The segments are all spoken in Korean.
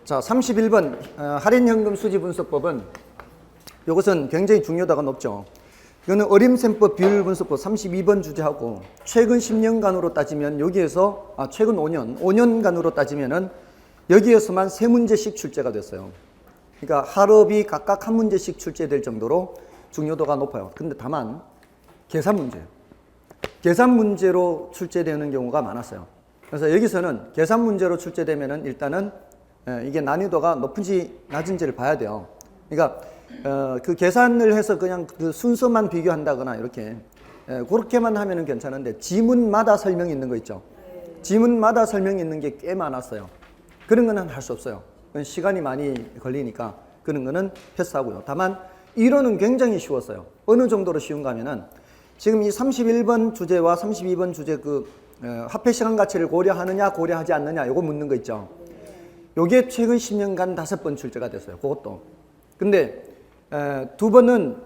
자, 31번 할인현금 수지분석법은 이것은 굉장히 중요도가 높죠. 이거는 어림셈법 비율분석법 32번 주제하고 최근 10년간으로 따지면 여기에서 최근 5년간으로 따지면은 여기에서만 3문제씩 출제가 됐어요. 그러니까 할업이 각각 한 문제씩 출제될 정도로 중요도가 높아요. 근데 다만 계산 문제로 출제되는 경우가 많았어요. 그래서 여기서는 계산 문제로 출제되면은 일단은 이게 난이도가 높은지 낮은지를 봐야 돼요. 그러니까 그 계산을 해서 그냥 그 순서만 비교한다거나 이렇게 그렇게만 하면은 괜찮은데 지문마다 설명이 있는 거 있죠. 지문마다 설명이 있는 게 꽤 많았어요. 그런 거는 할 수 없어요. 시간이 많이 걸리니까 그런 거는 패스하고요. 다만 이론은 굉장히 쉬웠어요. 어느 정도로 쉬운가 하면은 지금 이 31번 주제와 32번 주제 그 화폐 시간 가치를 고려하느냐 고려하지 않느냐 요거 묻는 거 있죠. 요게 최근 10년간 5번 출제가 됐어요. 그것도. 근데 두 번은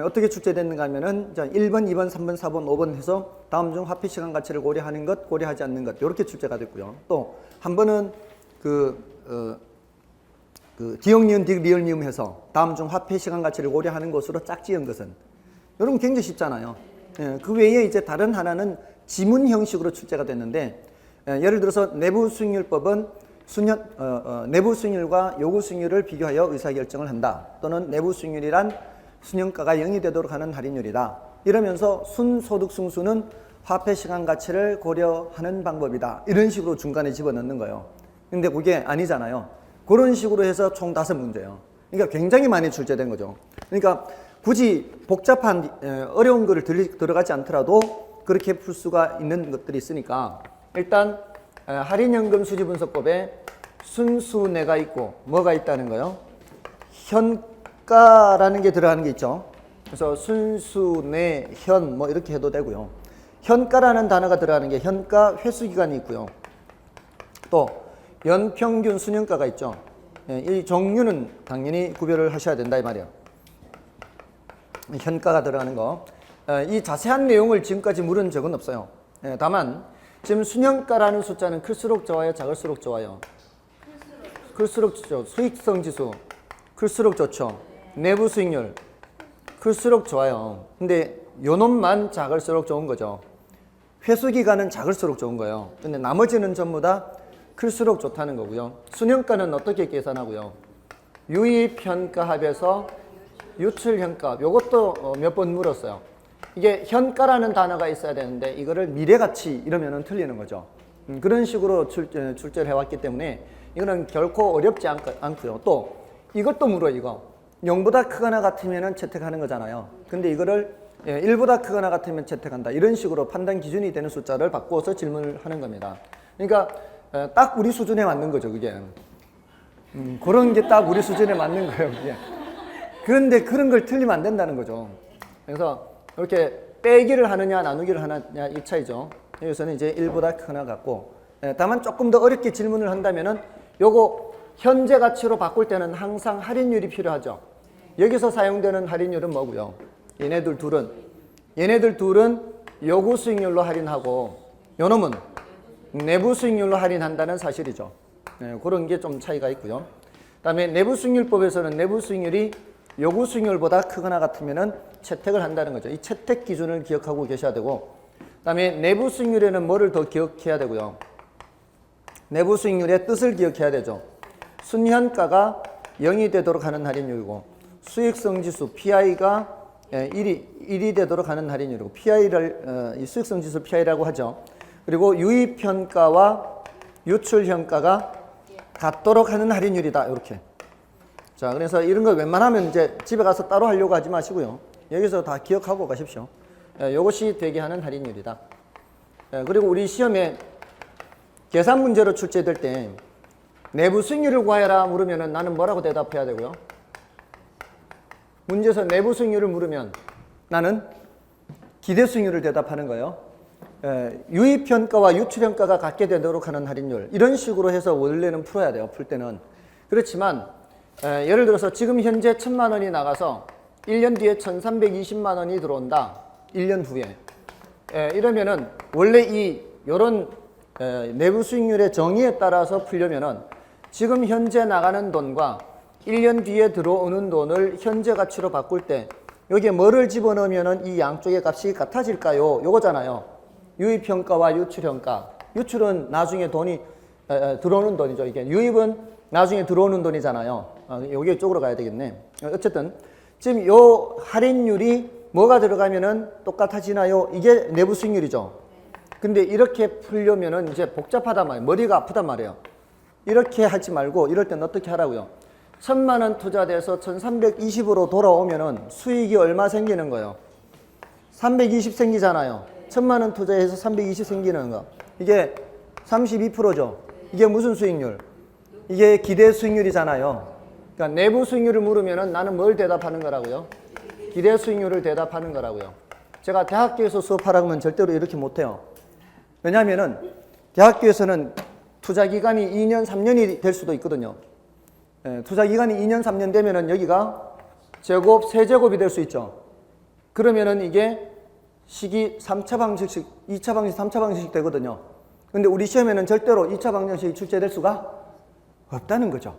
어떻게 출제됐는가 하면은 1번, 2번, 3번, 4번, 5번 해서 다음 중 화폐 시간 가치를 고려하는 것, 고려하지 않는 것 이렇게 출제가 됐고요. 또 한 번은 그 디귿, 니은, 디귿, 리을, 니음 해서 다음 중 화폐 시간 가치를 고려하는 것으로 짝지은 것은 여러분 굉장히 쉽잖아요. 그 외에 이제 다른 하나는 지문 형식으로 출제가 됐는데 예를 들어서 내부 수익률법은 내부 수익률과 요구 수익률을 비교하여 의사결정을 한다. 또는 내부 수익률이란 순현가가 0이 되도록 하는 할인율이다. 이러면서 순소득 승수는 화폐 시간 가치를 고려하는 방법이다. 이런 식으로 중간에 집어넣는 거예요. 근데 그게 아니잖아요. 그런 식으로 해서 총 5문제예요. 그러니까 굉장히 많이 출제된 거죠. 그러니까 굳이 복잡한 어려운 거를 들어가지 않더라도 그렇게 풀 수가 있는 것들이 있으니까 일단 할인연금 수지분석법에 순수내가 있고 뭐가 있다는 거요? 현가라는 게 들어가는 게 있죠. 그래서 순수내, 현 뭐 이렇게 해도 되고요. 현가라는 단어가 들어가는 게 현가 회수기간이 있고요. 또 연평균 순현가가 있죠. 이 종류는 당연히 구별을 하셔야 된다 이 말이에요. 현가가 들어가는 거. 이 자세한 내용을 지금까지 물은 적은 없어요. 다만 지금 순현가라는 숫자는 클수록 좋아요, 작을수록 좋아요? 클수록 좋죠. 수익성 지수 클수록 좋죠. 내부 수익률 클수록 좋아요. 근데 요놈만 작을수록 좋은 거죠. 회수기간은 작을수록 좋은 거예요. 근데 나머지는 전부 다 클수록 좋다는 거고요. 순현가는 어떻게 계산하고요? 유입현가 합해서 유출현가. 요것도 몇 번 물었어요. 이게 현가라는 단어가 있어야 되는데 이거를 미래가치 이러면은 틀리는 거죠. 그런 식으로 출제를 해왔기 때문에 이거는 결코 어렵지 않고요. 또 이것도 물어 이거. 0보다 크거나 같으면은 채택하는 거잖아요. 근데 이거를 1보다 크거나 같으면 채택한다. 이런 식으로 판단 기준이 되는 숫자를 바꾸어서 질문을 하는 겁니다. 그러니까 딱 우리 수준에 맞는 거죠, 그게. 그런 게 딱 우리 수준에 맞는 거예요, 그게. 그런데 그런 걸 틀리면 안 된다는 거죠. 그래서 이렇게 빼기를 하느냐 나누기를 하느냐 이 차이죠. 여기서는 이제 1보다 크거나 같고 다만 조금 더 어렵게 질문을 한다면은 요거 현재 가치로 바꿀 때는 항상 할인율이 필요하죠. 여기서 사용되는 할인율은 뭐고요? 얘네들 둘은 요구 수익률로 할인하고 요놈은 내부 수익률로 할인한다는 사실이죠. 그런 게 좀 차이가 있고요. 그다음에 내부 수익률법에서는 내부 수익률이 요구 수익률보다 크거나 같으면은 채택을 한다는 거죠. 이 채택 기준을 기억하고 계셔야 되고, 그다음에 내부 수익률에는 뭐를 더 기억해야 되고요. 내부 수익률의 뜻을 기억해야 되죠. 순현가가 0이 되도록 하는 할인율이고, 수익성 지수 PI가 1이 되도록 하는 할인율이고, PI를 이 수익성 지수 PI라고 하죠. 그리고 유입현가와 유출현가가 같도록 하는 할인율이다. 이렇게. 자, 그래서 이런 거 웬만하면 이제 집에 가서 따로 하려고 하지 마시고요. 여기서 다 기억하고 가십시오. 이것이 되게 하는 할인율이다. 그리고 우리 시험에 계산 문제로 출제될 때 내부 수익률을 구하여라 물으면 나는 뭐라고 대답해야 되고요? 문제에서 내부 수익률을 물으면 나는 기대 수익률을 대답하는 거예요. 유입현가와 유출현가가 같게 되도록 하는 할인율. 이런 식으로 해서 원래는 풀어야 돼요. 풀 때는. 그렇지만 예를 들어서 지금 현재 1,000만 원이 나가서 1년 뒤에 1,320만 원이 들어온다. 1년 후에. 이러면은 원래 요런 내부 수익률의 정의에 따라서 풀려면은 지금 현재 나가는 돈과 1년 뒤에 들어오는 돈을 현재 가치로 바꿀 때 여기에 뭐를 집어넣으면 이 양쪽의 값이 같아질까요? 요거잖아요. 유입평가와 유출평가. 유출은 나중에 돈이 들어오는 돈이죠. 이게 유입은 나중에 들어오는 돈이잖아요. 여기 쪽으로 가야 되겠네. 어쨌든 지금 요 할인율이 뭐가 들어가면은 똑같아지나요? 이게 내부 수익률이죠. 근데 이렇게 풀려면은 이제 복잡하단 말이에요. 머리가 아프단 말이에요. 이렇게 하지 말고 이럴 땐 어떻게 하라고요? 1,000만 원 투자돼서 1,320으로 돌아오면은 수익이 얼마 생기는 거예요? 320 생기잖아요. 1,000만 원 투자해서 320 생기는 거. 이게 32%죠. 이게 무슨 수익률? 이게 기대 수익률이잖아요. 그러니까 내부 수익률을 물으면은 나는 뭘 대답하는 거라고요? 기대 수익률을 대답하는 거라고요. 제가 대학교에서 수업하라고 하면 절대로 이렇게 못해요. 왜냐하면은 대학교에서는 투자 기간이 2년, 3년이 될 수도 있거든요. 투자 기간이 2년, 3년 되면은 여기가 제곱, 세제곱이 될 수 있죠. 그러면은 이게 식이 3차 방정식, 2차 방정식, 3차 방정식 되거든요. 근데 우리 시험에는 절대로 2차 방정식이 출제될 수가 없다는 거죠.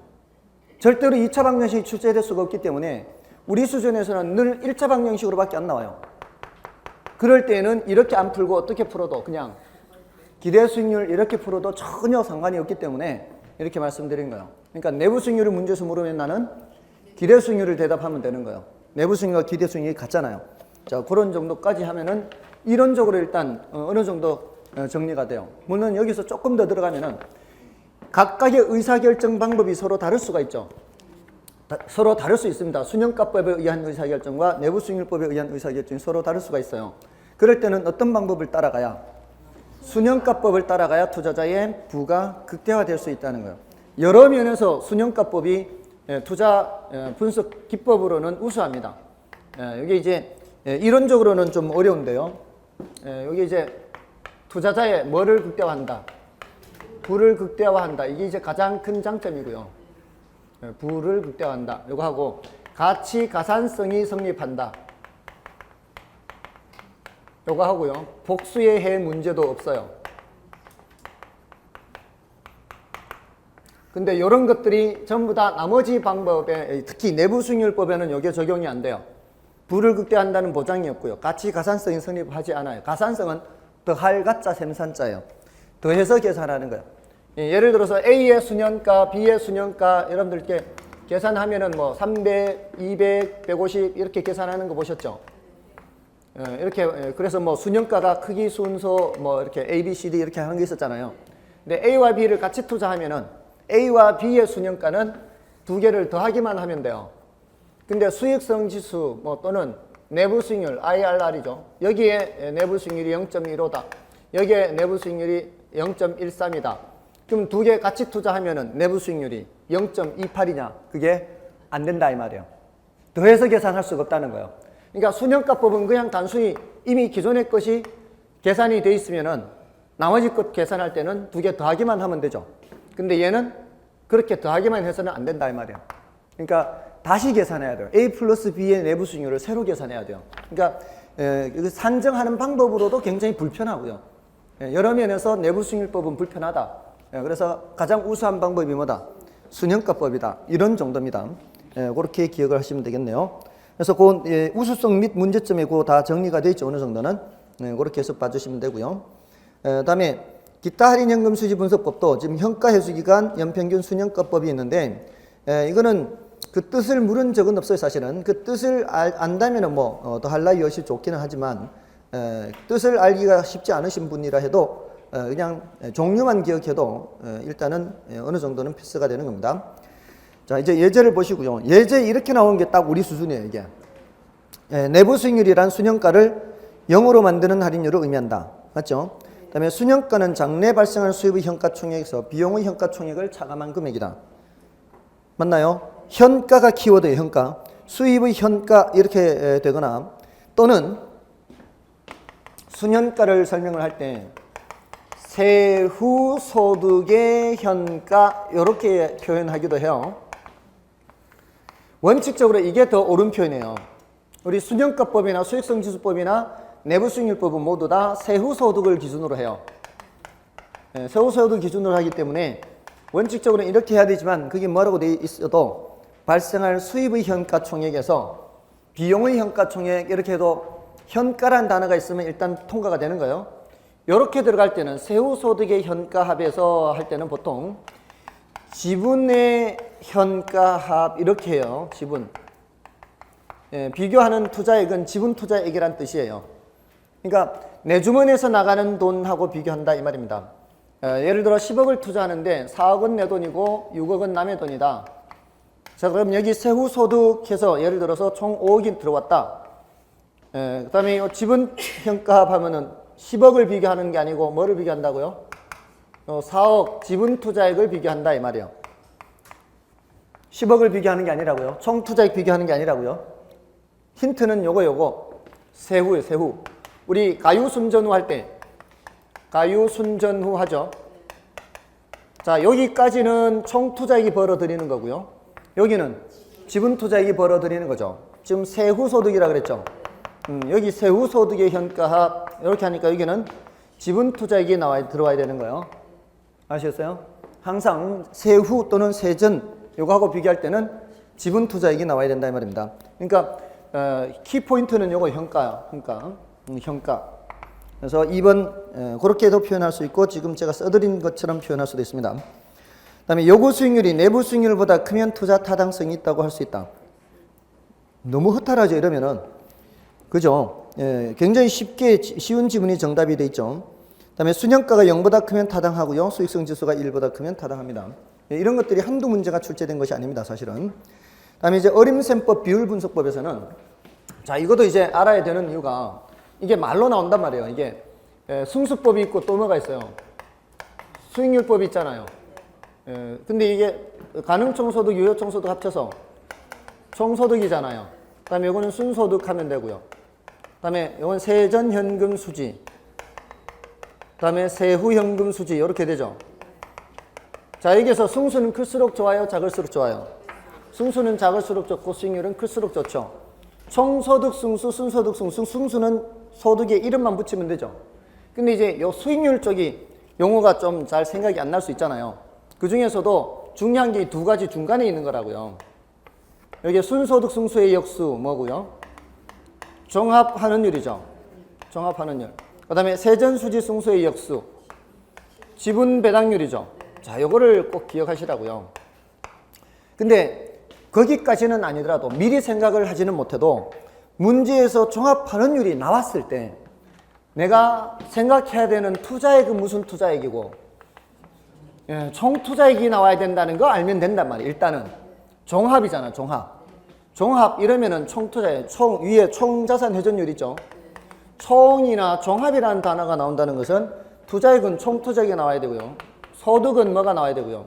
절대로 2차 방정식이 출제될 수가 없기 때문에 우리 수준에서는 늘 1차 방정식으로밖에 안 나와요. 그럴 때는 이렇게 안 풀고 어떻게 풀어도 그냥 기대 수익률 이렇게 풀어도 전혀 상관이 없기 때문에 이렇게 말씀드린 거예요. 그러니까 내부 수익률을 문제에서 물으면 나는 기대 수익률을 대답하면 되는 거예요. 내부 수익률과 기대 수익률이 같잖아요. 자, 그런 정도까지 하면은 이론적으로 일단 어느 정도 정리가 돼요. 물론 여기서 조금 더 들어가면은 각각의 의사결정 방법이 서로 다를 수가 있죠. 서로 다를 수 있습니다. 순형가법에 의한 의사결정과 내부 수익률법에 의한 의사결정이 서로 다를 수가 있어요. 그럴 때는 어떤 방법을 따라가야? 순형가법을 따라가야 투자자의 부가 극대화될 수 있다는 거예요. 여러 면에서 순형가법이 투자 분석 기법으로는 우수합니다. 여기 이제 이론적으로는 좀 어려운데요. 여기 이제 투자자의 뭐를 극대화한다? 부를 극대화한다. 이게 이제 가장 큰 장점이고요. 부를 극대화한다. 이거 하고 가치 가산성이 성립한다. 요거 하고요. 복수의 해 문제도 없어요. 근데 이런 것들이 전부 다 나머지 방법에 특히 내부 수익률법에는 이게 적용이 안 돼요. 부를 극대화한다는 보장이 없고요. 가치 가산성이 성립하지 않아요. 가산성은 더할 가짜 셈산자예요. 더해서 계산하는 거예요. 예를 들어서 A의 순현가, B의 순현가 여러분들께 계산하면은 뭐 300, 200, 150 이렇게 계산하는 거 보셨죠? 이렇게 그래서 뭐 순현가가 크기 순서 뭐 이렇게 A, B, C, D 이렇게 하는 게 있었잖아요. 근데 A와 B를 같이 투자하면은 A와 B의 순현가는 두 개를 더하기만 하면 돼요. 근데 수익성 지수 뭐 또는 내부 수익률 IRR이죠. 여기에 내부 수익률이 0.15다. 여기에 내부 수익률이 0.13이다. 그럼 두 개 같이 투자하면은 내부 수익률이 0.28이냐? 그게 안 된다 이 말이에요. 더해서 계산할 수가 없다는 거예요. 그러니까 순형가법은 그냥 단순히 이미 기존의 것이 계산이 돼 있으면은 나머지 것 계산할 때는 두 개 더하기만 하면 되죠. 근데 얘는 그렇게 더하기만 해서는 안 된다 이 말이에요. 그러니까 다시 계산해야 돼요. A 플러스 B의 내부 수익률을 새로 계산해야 돼요. 그러니까 산정하는 방법으로도 굉장히 불편하고요. 여러 면에서 내부 수익률법은 불편하다. 그래서 가장 우수한 방법이 뭐다? 순형가법이다. 이런 정도입니다. 그렇게 기억을 하시면 되겠네요. 그래서 그 우수성 및 문제점이 그 다 정리가 되어 있죠. 어느 정도는. 그렇게 해서 봐주시면 되고요. 다음에 기타 할인연금 수지 분석법도 지금 현가회수기간 연평균 순형가법이 있는데 이거는 그 뜻을 물은 적은 없어요. 사실은 그 뜻을 안다면은 뭐 더 할 나위 없이 좋기는 하지만 뜻을 알기가 쉽지 않으신 분이라 해도 그냥 종류만 기억해도 일단은 어느 정도는 패스가 되는 겁니다. 자, 이제 예제를 보시고요. 예제 이렇게 나오는 게 딱 우리 수준이에요. 이게 내부 수익률이란 순형가를 0으로 만드는 할인율을 의미한다. 맞죠? 그 다음에 순형가는 장래 발생하는 수입의 현가총액에서 비용의 현가총액을 차감한 금액이다. 맞나요? 현가가 키워드예요. 현가. 수입의 현가 이렇게 되거나 또는 순현가를 설명을 할 때 세후 소득의 현가 이렇게 표현하기도 해요. 원칙적으로 이게 더 옳은 표현이에요. 우리 순형가법이나 수익성지수법이나 내부수익률법은 모두 다 세후 소득을 기준으로 해요. 세후 소득을 기준으로 하기 때문에 원칙적으로 이렇게 해야 되지만 그게 뭐라고 돼 있어도 발생할 수입의 현가 총액에서 비용의 현가 총액 이렇게 해도 현가란 단어가 있으면 일단 통과가 되는 거예요. 이렇게 들어갈 때는 세후소득의 현가합에서 할 때는 보통 지분의 현가합 이렇게 해요. 지분. 비교하는 투자액은 지분 투자액이란 뜻이에요. 그러니까 내 주머니에서 나가는 돈하고 비교한다 이 말입니다. 예를 들어 10억을 투자하는데 4억은 내 돈이고 6억은 남의 돈이다. 자, 그럼 여기 세후소득해서 예를 들어서 총 5억이 들어왔다. 그 다음에 지분 현가합 하면은 10억을 비교하는 게 아니고 뭐를 비교한다고요? 4억 지분 투자액을 비교한다 이 말이에요. 10억을 비교하는 게 아니라고요. 총 투자액 비교하는 게 아니라고요. 힌트는 요거 세후예요. 세후. 우리 가유순전후 할 때 가유순전후 하죠. 자, 여기까지는 총 투자액이 벌어들이는 거고요. 여기는 지분 투자액이 벌어들이는 거죠. 지금 세후소득이라 그랬죠. 여기 세후소득의 현가합 이렇게 하니까 여기는 지분 투자액이 들어와야 되는 거예요. 아시겠어요? 항상 세후 또는 세전 요거하고 비교할 때는 지분 투자액이 나와야 된다 이 말입니다. 그러니까 키포인트는 요거 현가. 그래서 2번 그렇게도 표현할 수 있고 지금 제가 써드린 것처럼 표현할 수도 있습니다. 그 다음에 요구 수익률이 내부 수익률보다 크면 투자 타당성이 있다고 할 수 있다. 너무 허탈하죠 이러면은. 그죠? 굉장히 쉬운 지문이 정답이 돼 있죠. 그 다음에 순현가가 0보다 크면 타당하고요. 수익성 지수가 1보다 크면 타당합니다. 이런 것들이 한두 문제가 출제된 것이 아닙니다, 사실은. 그 다음에 이제 어림셈법 비율 분석법에서는 자, 이것도 이제 알아야 되는 이유가 이게 말로 나온단 말이에요. 이게 승수법이 있고 또 뭐가 있어요? 수익률법이 있잖아요. 근데 이게 가능총소득, 유효총소득 합쳐서 총소득이잖아요. 그 다음에 이거는 순소득 하면 되고요. 그 다음에 이건 세전현금 수지, 그 다음에 세후현금 수지 이렇게 되죠. 자, 여기서 승수는 클수록 좋아요? 작을수록 좋아요? 승수는 작을수록 좋고 수익률은 클수록 좋죠. 총소득 승수, 순소득 승수, 승수는 소득에 이름만 붙이면 되죠. 근데 이제 요 수익률 쪽이 용어가 좀 잘 생각이 안 날 수 있잖아요. 그 중에서도 중요한 게 두 가지 중간에 있는 거라고요. 여기 순소득 승수의 역수 뭐고요? 종합환원율이죠. 종합환원율. 그 다음에 세전수지 승수의 역수 지분 배당률이죠. 자, 요거를 꼭 기억하시라고요. 근데 거기까지는 아니더라도 미리 생각을 하지는 못해도 문제에서 종합환원율이 나왔을 때 내가 생각해야 되는 투자액은 무슨 투자액이고 총 투자액이 나와야 된다는 거 알면 된단 말이에요. 일단은 종합이잖아. 종합 이러면은 총 투자액, 위에 총자산 회전율 있죠. 총이나 종합이라는 단어가 나온다는 것은 투자액은 총 투자액이 나와야 되고요. 소득은 뭐가 나와야 되고요.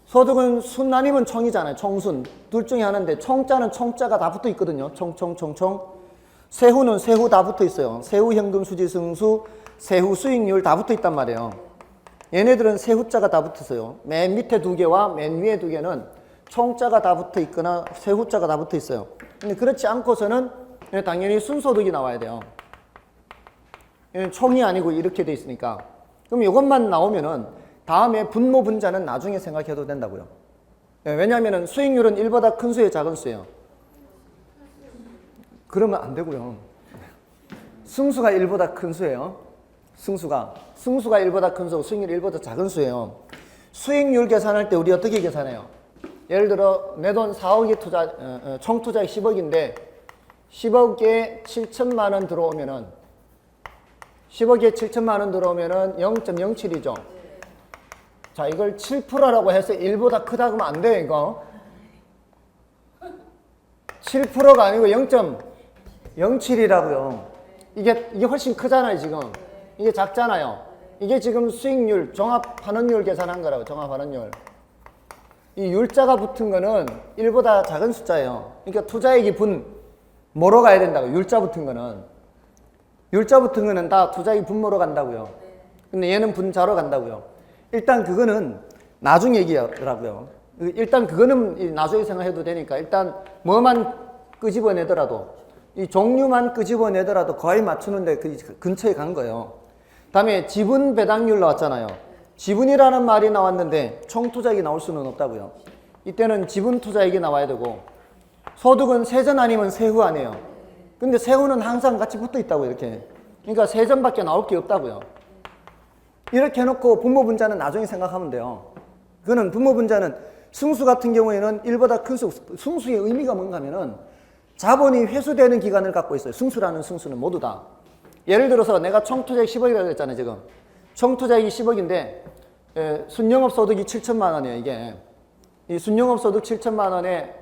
소득은 순 아니면 총이잖아요. 총순. 둘 중에 하나인데 총자는 총자가 다 붙어 있거든요. 총. 세후는 세후 다 붙어 있어요. 세후 현금 수지 승수, 세후 수익률 다 붙어 있단 말이에요. 얘네들은 세후자가 다 붙었어요. 맨 밑에 두 개와 맨 위에 두 개는 총자가 다 붙어 있거나 세후자가 다 붙어 있어요. 근데 그렇지 않고서는 당연히 순소득이 나와야 돼요. 총이 아니고 이렇게 돼 있으니까. 그럼 이것만 나오면은 다음에 분모 분자는 나중에 생각해도 된다고요. 왜냐하면 수익률은 1보다 큰 수예요, 작은 수예요. 그러면 안 되고요. 승수가 1보다 큰 수예요. 승수가 1보다 큰 수, 수익률이 1보다 작은 수예요. 수익률 계산할 때 우리 어떻게 계산해요? 예를 들어 내 돈 4억이 총 투자액 10억인데 10억에 7천만 원 들어오면은 10억에 7천만 원 들어오면은 0.07이죠. 자, 이걸 7%라고 해서 1보다 크다 그러면 안 돼요, 이거. 7%가 아니고 0.07이라고요. 이게 훨씬 크잖아요, 지금. 이게 작잖아요. 이게 지금 수익률, 종합환원율 계산한 거라고, 종합환원율. 이 율자가 붙은 거는 1보다 작은 숫자예요. 그러니까 투자액이 뭐로 가야 된다고, 율자 붙은 거는. 율자 붙은 거는 다 투자액이 분모로 간다고요. 근데 얘는 분자로 간다고요. 일단 그거는 나중 얘기라고요. 일단 그거는 나중에 생각해도 되니까 일단 뭐만 끄집어내더라도 이 종류만 끄집어내더라도 거의 맞추는데 그 근처에 간 거예요. 다음에 지분 배당률 나왔잖아요. 지분이라는 말이 나왔는데 총투자액이 나올 수는 없다고요. 이때는 지분투자액이 나와야 되고, 소득은 세전 아니면 세후 아니에요. 근데 세후는 항상 같이 붙어 있다고 이렇게. 그러니까 세전밖에 나올 게 없다고요. 이렇게 해놓고 분모분자는 나중에 생각하면 돼요. 그거는 분모분자는 승수 같은 경우에는 1보다 큰 수, 승수의 의미가 뭔가 하면은 자본이 회수되는 기간을 갖고 있어요. 승수라는 승수는 모두 다. 예를 들어서 내가 총투자액 10억이라고 했잖아요, 지금. 총투자액이 10억인데, 순영업 소득이 7천만 원이에요, 이게. 이 순영업 소득 7천만 원에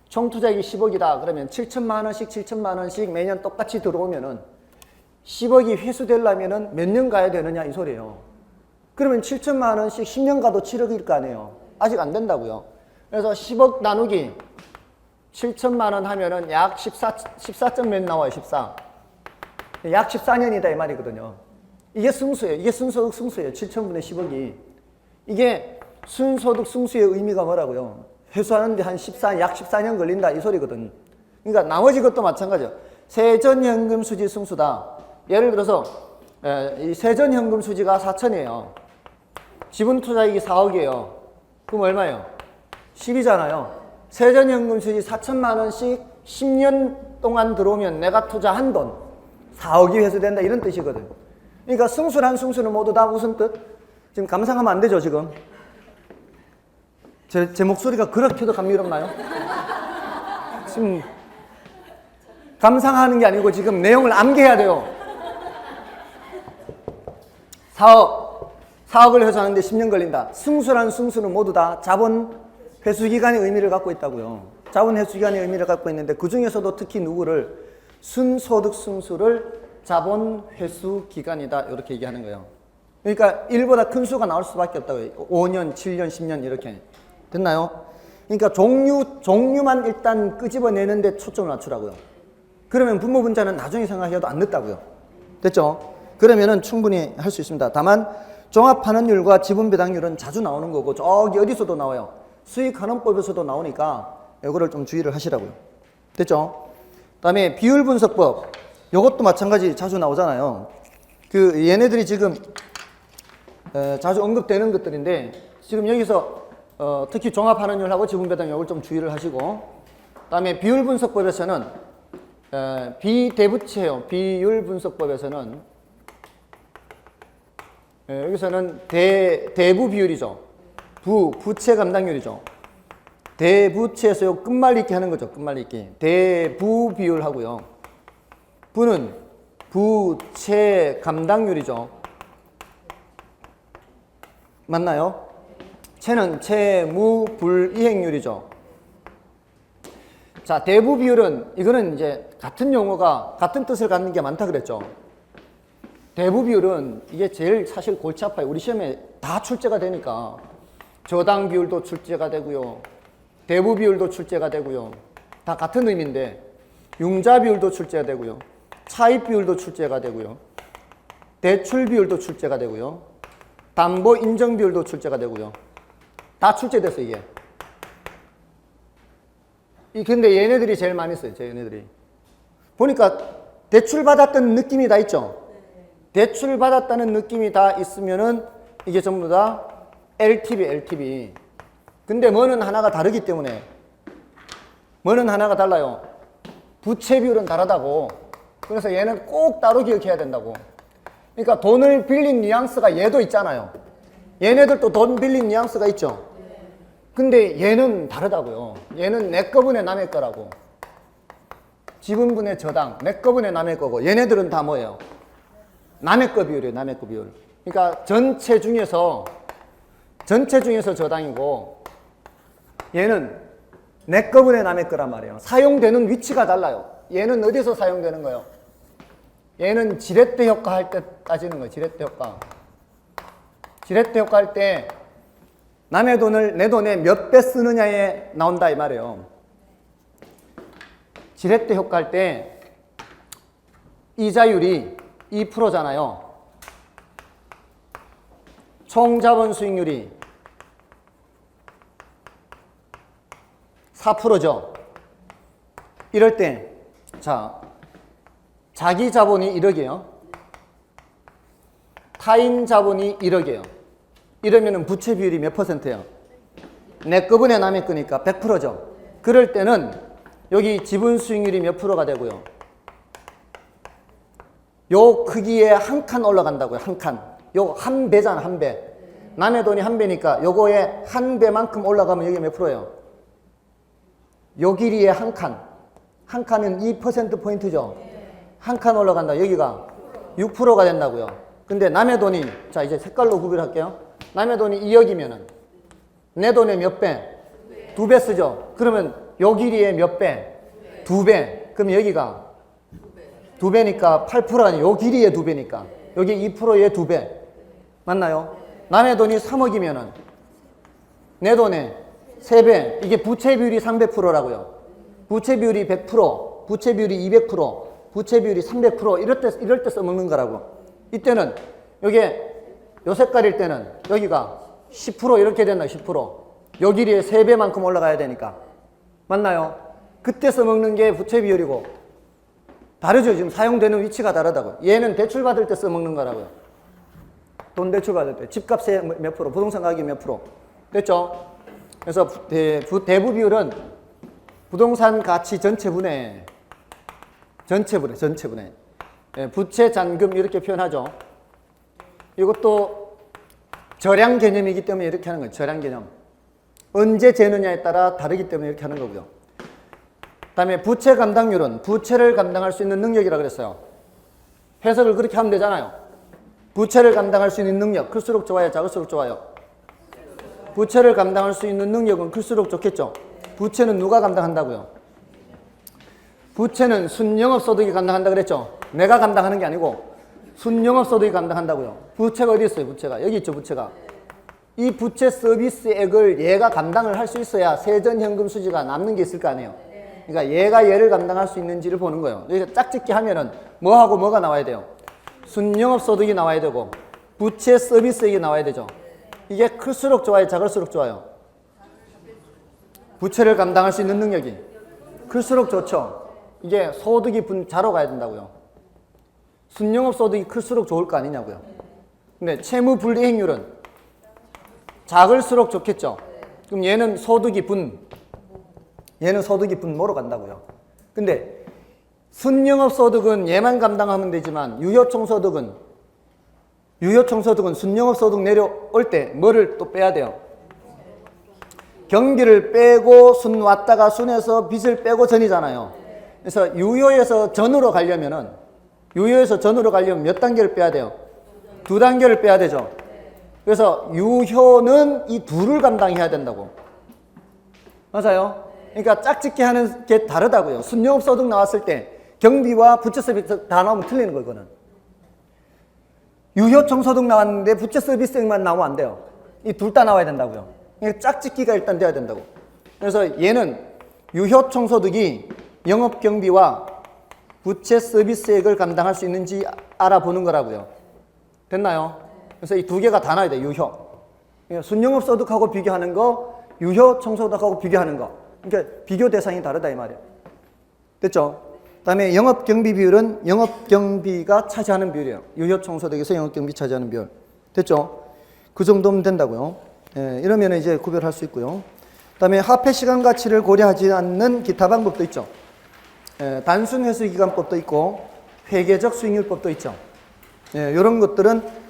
총투자액이 10억이다. 그러면 7천만 원씩 7천만 원씩 매년 똑같이 들어오면은 10억이 회수되려면은 몇 년 가야 되느냐 이 소리예요. 그러면 7천만 원씩 10년 가도 7억일 거 아니에요. 아직 안 된다고요. 그래서 10억 나누기 7천만 원 하면은 약 14점 몇 나와요, 14. 약 14년이다 이 말이거든요. 이게 승수예요. 이게 순소득 승수예요. 7천분의 10억이. 이게 순소득 승수의 의미가 뭐라고요? 회수하는데 한 약 14년 걸린다 이 소리거든. 그러니까 나머지 것도 마찬가지예요. 세전현금 수지 승수다. 예를 들어서 이 세전현금 수지가 4천이에요. 지분투자액이 4억이에요. 그럼 얼마예요? 10이잖아요. 세전현금 수지 4천만 원씩 10년 동안 들어오면 내가 투자한 돈 4억이 회수된다 이런 뜻이거든. 그러니까 승수란 승수는 모두 다 무슨 뜻? 지금 감상하면 안 되죠 지금? 제 목소리가 그렇게도 감미롭나요? 지금 감상하는 게 아니고 지금 내용을 암기해야 돼요. 4억을 회수하는데 10년 걸린다. 승수란 승수는 모두 다 자본 회수기간의 의미를 갖고 있다고요. 자본 회수기간의 의미를 갖고 있는데 그 중에서도 특히 누구를 순소득 승수를 자본 회수기간이다 이렇게 얘기하는 거예요. 그러니까 1보다 큰 수가 나올 수밖에 없다고요. 5년, 7년, 10년 이렇게. 됐나요? 그러니까 종류만 일단 끄집어내는데 초점을 맞추라고요. 그러면 분모분자는 나중에 생각해도 안 늦다고요. 됐죠? 그러면은 충분히 할 수 있습니다. 다만 종합환원율과 지분배당률은 자주 나오는 거고 저기 어디서도 나와요. 수익환원법에서도 나오니까 이거를 좀 주의를 하시라고요. 됐죠? 다음에 비율분석법. 이것도 마찬가지 자주 나오잖아요. 얘네들이 지금 자주 언급되는 것들인데 지금 여기서 특히 종합환원율하고 지분배당 이걸 좀 주의를 하시고, 다음에 비율분석법에서는 비대부채예요. 비율분석법에서는 여기서는 대부 비율이죠. 부채 감당률이죠. 대부채에서 요 끝말잇기 하는 거죠. 끝말잇기. 대부 비율 하고요. 부는 부채 감당률이죠. 맞나요? 채는 채무 불이행률이죠. 자, 대부 비율은 이거는 이제 같은 용어가 같은 뜻을 갖는 게 많다 그랬죠. 대부 비율은 이게 제일 사실 골치 아파요. 우리 시험에 다 출제가 되니까 저당 비율도 출제가 되고요. 대부 비율도 출제가 되고요. 다 같은 의미인데 융자 비율도 출제가 되고요. 차입 비율도 출제가 되고요. 대출 비율도 출제가 되고요. 담보 인정 비율도 출제가 되고요. 다 출제됐어 이게. 근데 얘네들이 제일 많이 써요. 얘네들이. 보니까 대출 받았던 느낌이 다 있죠. 대출 받았다는 느낌이 다 있으면은 이게 전부 다 LTV. 근데 뭐는 하나가 다르기 때문에 뭐는 하나가 달라요. 부채 비율은 다르다고. 그래서 얘는 꼭 따로 기억해야 된다고. 그러니까 돈을 빌린 뉘앙스가 얘도 있잖아요. 얘네들도 돈 빌린 뉘앙스가 있죠. 근데 얘는 다르다고요. 얘는 내 거분의 남의 거라고. 지분분의 저당, 내 거분의 남의 거고, 얘네들은 다 뭐예요? 남의 거 비율이에요. 남의 거 비율. 그러니까 전체 중에서 저당이고, 얘는 내 거분의 남의 거란 말이에요. 사용되는 위치가 달라요. 얘는 어디서 사용되는 거예요? 얘는 지렛대 효과 할 때 따지는 거예요. 지렛대 효과. 지렛대 효과 할 때 남의 돈을 내 돈에 몇 배 쓰느냐에 나온다 이 말이에요. 지렛대 효과 할 때 이자율이 2%잖아요. 총 자본 수익률이 4%죠. 이럴 때 자기 자본이 1억이에요. 타인 자본이 1억이에요. 이러면은 부채 비율이 몇 %예요? 내 거분의 남의 거니까 100%죠. 그럴 때는 여기 지분 수익률이 몇 %가 되고요? 요 크기에 한 칸 올라간다고요. 한 칸. 요 한 배잖아, 한 배. 남의 돈이 한 배니까 요거에 한 배만큼 올라가면 여기 몇 %예요? 요 길이에 한 칸. 한 칸은 2%포인트죠. 한 칸 올라간다. 여기가 6%가 된다고요. 근데 남의 돈이, 자, 이제 색깔로 구별할게요. 남의 돈이 2억이면은 내 돈의 몇 배? 2배 쓰죠. 그러면 요 길이에 몇 배? 2배. 그럼 여기가 2배니까 8% 아니, 요 길이에 2배니까. 여기 2%에 2배. 맞나요? 남의 돈이 3억이면은 내 돈의 3배. 이게 부채 비율이 300%라고요. 부채 비율이 100%, 부채 비율이 200%, 부채 비율이 300% 이럴 때 써먹는 거라고. 이때는 요게 요 색깔일 때는 여기가 10% 이렇게 된다. 10%. 요 길이에 3배만큼 올라가야 되니까. 맞나요? 그때 써먹는 게 부채 비율이고 다르죠. 지금 사용되는 위치가 다르다고요. 얘는 대출 받을 때 써먹는 거라고요. 돈 대출 받을 때. 집값의 몇 프로, 부동산 가격이 몇 프로. 됐죠? 그래서 대부 비율은 부동산 가치 전체분의 부채 잔금 이렇게 표현하죠. 이것도 절량 개념이기 때문에 이렇게 하는 거예요. 절량 개념. 언제 재느냐에 따라 다르기 때문에 이렇게 하는 거고요. 그 다음에 부채 감당률은 부채를 감당할 수 있는 능력이라고 그랬어요. 해석을 그렇게 하면 되잖아요. 부채를 감당할 수 있는 능력, 클수록 좋아요, 작을수록 좋아요? 부채를 감당할 수 있는 능력은 클수록 좋겠죠. 부채는 누가 감당한다고요? 부채는 순영업소득이 감당한다 그랬죠. 내가 감당하는 게 아니고 순영업소득이 감당한다고요. 부채가 어디 있어요? 부채가 여기 있죠. 부채가 이 부채 서비스액을 얘가 감당을 할 수 있어야 세전현금 수지가 남는 게 있을 거 아니에요. 그러니까 얘가 얘를 감당할 수 있는지를 보는 거예요. 여기서 짝짓기 하면은 뭐하고 뭐가 나와야 돼요? 순영업소득이 나와야 되고 부채 서비스액이 나와야 되죠. 이게 클수록 좋아요, 작을수록 좋아요? 부채를 감당할 수 있는 능력이 클수록 좋죠. 이게 소득이 분자로 가야 된다고요. 순영업소득이 클수록 좋을 거 아니냐고요. 근데 채무불이행률은 작을수록 좋겠죠. 그럼 얘는 소득이 분모로 간다고요. 근데 순영업소득은 얘만 감당하면 되지만 유효총소득은 순영업소득 내려올 때 뭐를 또 빼야 돼요? 경비를 빼고 순 왔다가 순에서 빚을 빼고 전이잖아요. 그래서 유효에서 전으로 가려면 몇 단계를 빼야 돼요? 2단계를 빼야 되죠. 그래서 유효는 이 둘을 감당해야 된다고. 맞아요? 그러니까 짝짓기 하는 게 다르다고요. 순영업소득 나왔을 때 경비와 부채 서비스 다 나오면 틀리는 거 이거는. 유효총소득 나왔는데 부채 서비스만 나오면 안 돼요. 이 둘 다 나와야 된다고요. 그러니까 짝짓기가 일단 돼야 된다고. 그래서 얘는 유효총소득이 영업경비와 부채 서비스액을 감당할 수 있는지 알아보는 거라고요. 됐나요? 그래서 이 두 개가 다 나와야 돼요. 유효. 그러니까 순영업소득하고 비교하는 거, 유효총소득하고 비교하는 거. 그러니까 비교 대상이 다르다 이 말이에요. 됐죠? 그 다음에 영업경비 비율은 영업경비가 차지하는 비율이에요. 유효총소득에서 영업경비 차지하는 비율. 됐죠? 그 정도면 된다고요. 예, 이러면 이제 구별할 수 있고요. 그 다음에 화폐 시간 가치를 고려하지 않는 기타 방법도 있죠. 예, 단순 회수기간법도 있고 회계적 수익률법도 있죠. 예, 이런 것들은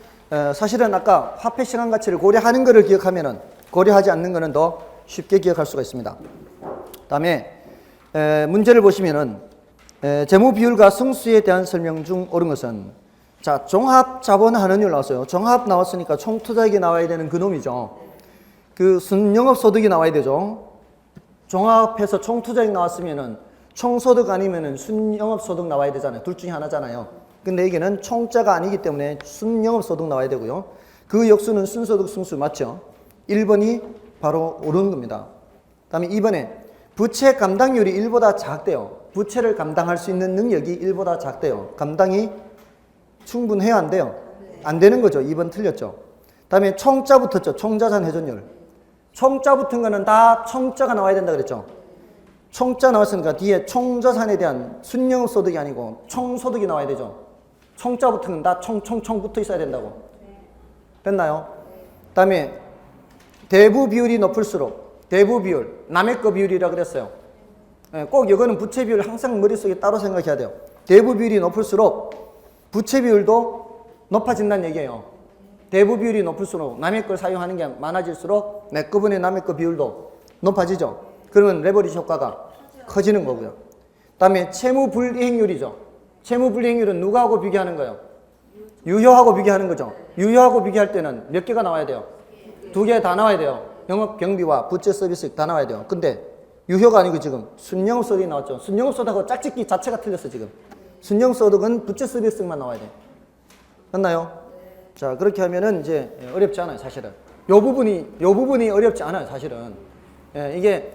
사실은 아까 화폐 시간 가치를 고려하는 것을 기억하면은 고려하지 않는 것은 더 쉽게 기억할 수가 있습니다. 그 다음에 문제를 보시면은 재무 비율과 승수에 대한 설명 중 옳은 것은 자 종합 자본 환원율 나왔어요. 종합 나왔으니까 총투자액이 나와야 되는 그놈이죠. 그 순영업소득이 나와야 되죠. 종합해서 총투자액 나왔으면은 총소득 아니면은 순영업소득 나와야 되잖아요. 둘 중에 하나잖아요. 근데 여기는 총자가 아니기 때문에 순영업소득 나와야 되고요. 그 역수는 순소득 승수 맞죠? 1번이 바로 옳은 겁니다. 그 다음에 2번에 부채 감당률이 1보다 작대요. 부채를 감당할 수 있는 능력이 1보다 작대요. 감당이 충분해야 안 돼요. 안 되는 거죠. 2번 틀렸죠. 그 다음에 총자 붙었죠. 총자산 회전율. 총자 붙은 거는 다 총자가 나와야 된다 그랬죠. 총자 나왔으니까 뒤에 총자산에 대한 순영업소득이 아니고 총소득이 나와야 되죠. 총자 붙은 건 다 총 붙어 있어야 된다고. 됐나요? 그 다음에 대부 비율이 높을수록 대부 비율, 남의 거 비율이라 그랬어요. 꼭 이거는 부채 비율 항상 머릿속에 따로 생각해야 돼요. 대부 비율이 높을수록 부채 비율도 높아진다는 얘기예요. 대부 비율이 높을수록 남의 걸 사용하는 게 많아질수록 내 거분의 남의 거 비율도 높아지죠. 그러면 레버리지 효과가 커지는 거고요. 다음에 채무 불이행률이죠. 채무 불이행률은 누구하고 비교하는 거예요? 유효하고 비교하는 거죠. 유효하고 비교할 때는 몇 개가 나와야 돼요? 2개 다 나와야 돼요. 영업 경비와 부채 서비스 다 나와야 돼요. 근데 유효가 아니고 지금 순영업소득이 나왔죠. 순영업소득하고 짝짓기 자체가 틀렸어 지금. 순영소득은 부채 서비스만 나와야 돼. 맞나요? 자, 그렇게 하면은 이제 어렵지 않아요, 사실은. 요 부분이 어렵지 않아요, 사실은. 이게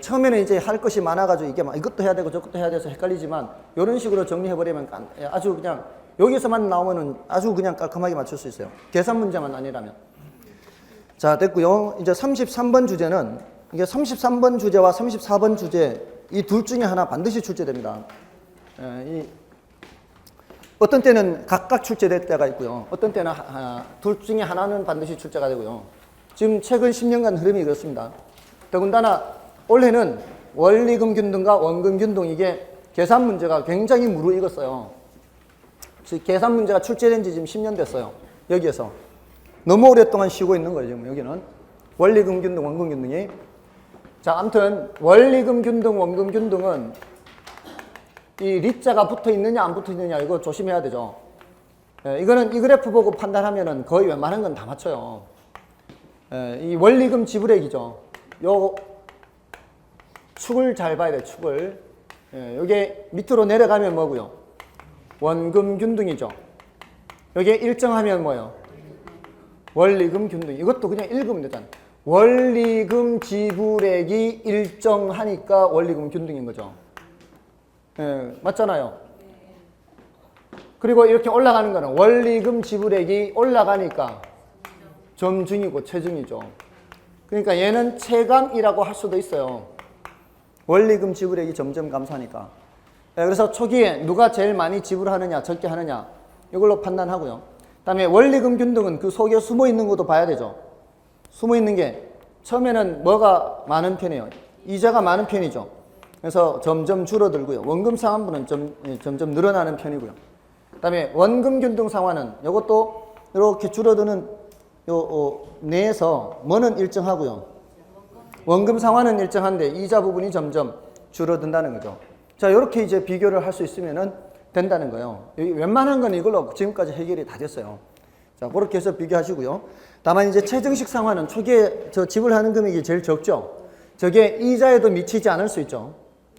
처음에는 이제 할 것이 많아가지고 이게 막 이것도 해야 되고 저것도 해야 돼서 헷갈리지만 이런 식으로 정리해버리면 아주 그냥 여기서만 나오면은 아주 그냥 깔끔하게 맞출 수 있어요. 계산 문제만 아니라면. 자, 됐고요. 이제 33번 주제는 이게 33번 주제와 34번 주제 이 둘 중에 하나 반드시 출제됩니다. 어떤 때는 각각 출제될 때가 있고요. 어떤 때는 둘 중에 하나는 반드시 출제가 되고요. 지금 최근 10년간 흐름이 그렇습니다. 더군다나 올해는 원리금 균등과 원금 균등 이게 계산 문제가 굉장히 무르익었어요. 계산 문제가 출제된 지 지금 10년 됐어요. 여기에서. 너무 오랫동안 쉬고 있는 거예요, 지금 여기는. 원리금 균등, 원금 균등이. 자, 아무튼 원리금 균등, 원금 균등은 이 리자가 붙어 있느냐 안 붙어 있느냐 이거 조심해야 되죠. 이거는 이 그래프 보고 판단하면은 거의 웬만한 건 다 맞춰요. 이 원리금 지불액이죠. 요 축을 잘 봐야 돼요, 축을. 요게 밑으로 내려가면 뭐고요? 원금 균등이죠. 요게 일정하면 뭐예요? 원리금 균등. 이것도 그냥 읽으면 되잖아. 원리금 지불액이 일정하니까 원리금 균등인 거죠. 맞잖아요. 그리고 이렇게 올라가는 거는 원리금 지불액이 올라가니까 점중이고 체중이죠. 그러니까 얘는 체감이라고 할 수도 있어요. 원리금 지불액이 점점 감소하니까. 그래서 초기에 누가 제일 많이 지불하느냐 적게 하느냐 이걸로 판단하고요. 그다음에 원리금 균등은 그 속에 숨어 있는 것도 봐야 되죠. 숨어 있는 게 처음에는 뭐가 많은 편이에요? 이자가 많은 편이죠. 그래서 점점 줄어들고요. 원금 상환분은 점점 늘어나는 편이고요. 그다음에 원금 균등 상환은 이것도 이렇게 줄어드는 내에서 뭐는 일정하고요. 원금 상환은 일정한데 이자 부분이 점점 줄어든다는 거죠. 자, 이렇게 이제 비교를 할 수 있으면은 된다는 거예요. 웬만한 건 이걸로 지금까지 해결이 다 됐어요. 자, 그렇게 해서 비교하시고요. 다만 이제 최정식 상환은 초기에 지불하는 금액이 제일 적죠. 저게 이자에도 미치지 않을 수 있죠.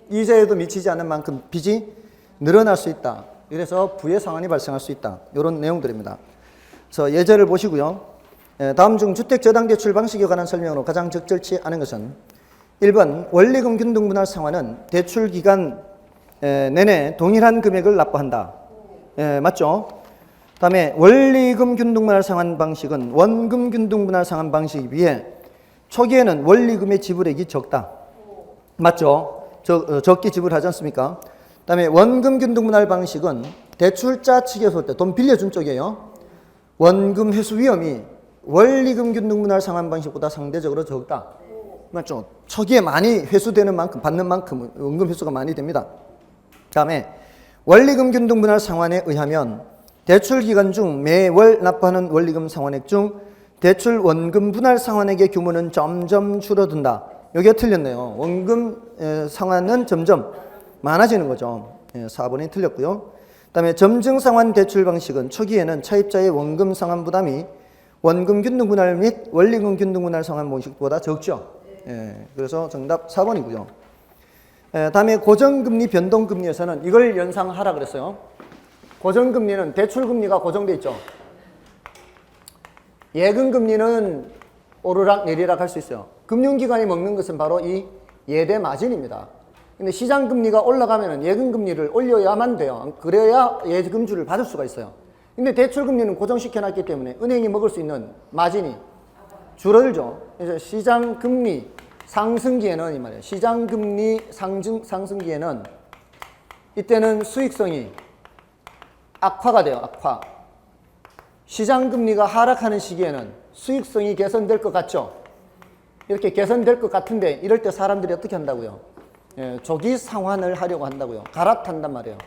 이자에도 미치지 않는 만큼 빚이 늘어날 수 있다. 이래서 부의 상환이 발생할 수 있다. 이런 내용들입니다. 그래서 예제를 보시고요. 다음 중 주택저당대출 방식에 관한 설명으로 가장 적절치 않은 것은 1번 원리금 균등 분할 상환은 대출 기간 내내 동일한 금액을 납부한다. 맞죠? 다음에 원리금 균등 분할 상환 방식은 원금 균등 분할 상환 방식에 비해 초기에는 원리금의 지불액이 적다. 맞죠? 적게 지불하지 않습니까? 그다음에 원금 균등 분할 방식은 대출자 측에서 볼 때 돈 빌려준 쪽이에요. 원금 회수 위험이 원리금 균등 분할 상환 방식보다 상대적으로 적다. 맞죠? 초기에 많이 회수되는 만큼 받는 만큼 원금 회수가 많이 됩니다. 다음에 원리금 균등 분할 상환에 의하면 대출 기간 중 매월 납부하는 원리금 상환액 중 대출 원금 분할 상환액의 규모는 점점 줄어든다. 여기가 틀렸네요. 원금 상환은 점점 많아지는 거죠. 4번이 틀렸고요. 그다음에 점증 상환 대출 방식은 초기에는 차입자의 원금 상환 부담이 원금 균등 분할 및 원리금 균등 분할 상환 방식보다 적죠. 그래서 정답 4번이고요. 다음에 고정금리 변동금리에서는 이걸 연상하라 그랬어요. 고정금리는 대출금리가 고정돼 있죠. 예금금리는 오르락 내리락 할 수 있어요. 금융기관이 먹는 것은 바로 이 예대 마진입니다. 근데 시장금리가 올라가면 예금금리를 올려야만 돼요. 그래야 예금주를 받을 수가 있어요. 근데 대출금리는 고정시켜놨기 때문에 은행이 먹을 수 있는 마진이 줄어들죠. 그래서 시장금리 상승기에는 이 말이에요. 시장금리 상승기에는 이때는 수익성이 악화가 돼요. 악화. 시장금리가 하락하는 시기에는 수익성이 개선될 것 같죠? 이렇게 개선될 것 같은데 이럴 때 사람들이 어떻게 한다고요? 조기 상환을 하려고 한다고요. 갈아탄단 말이에요.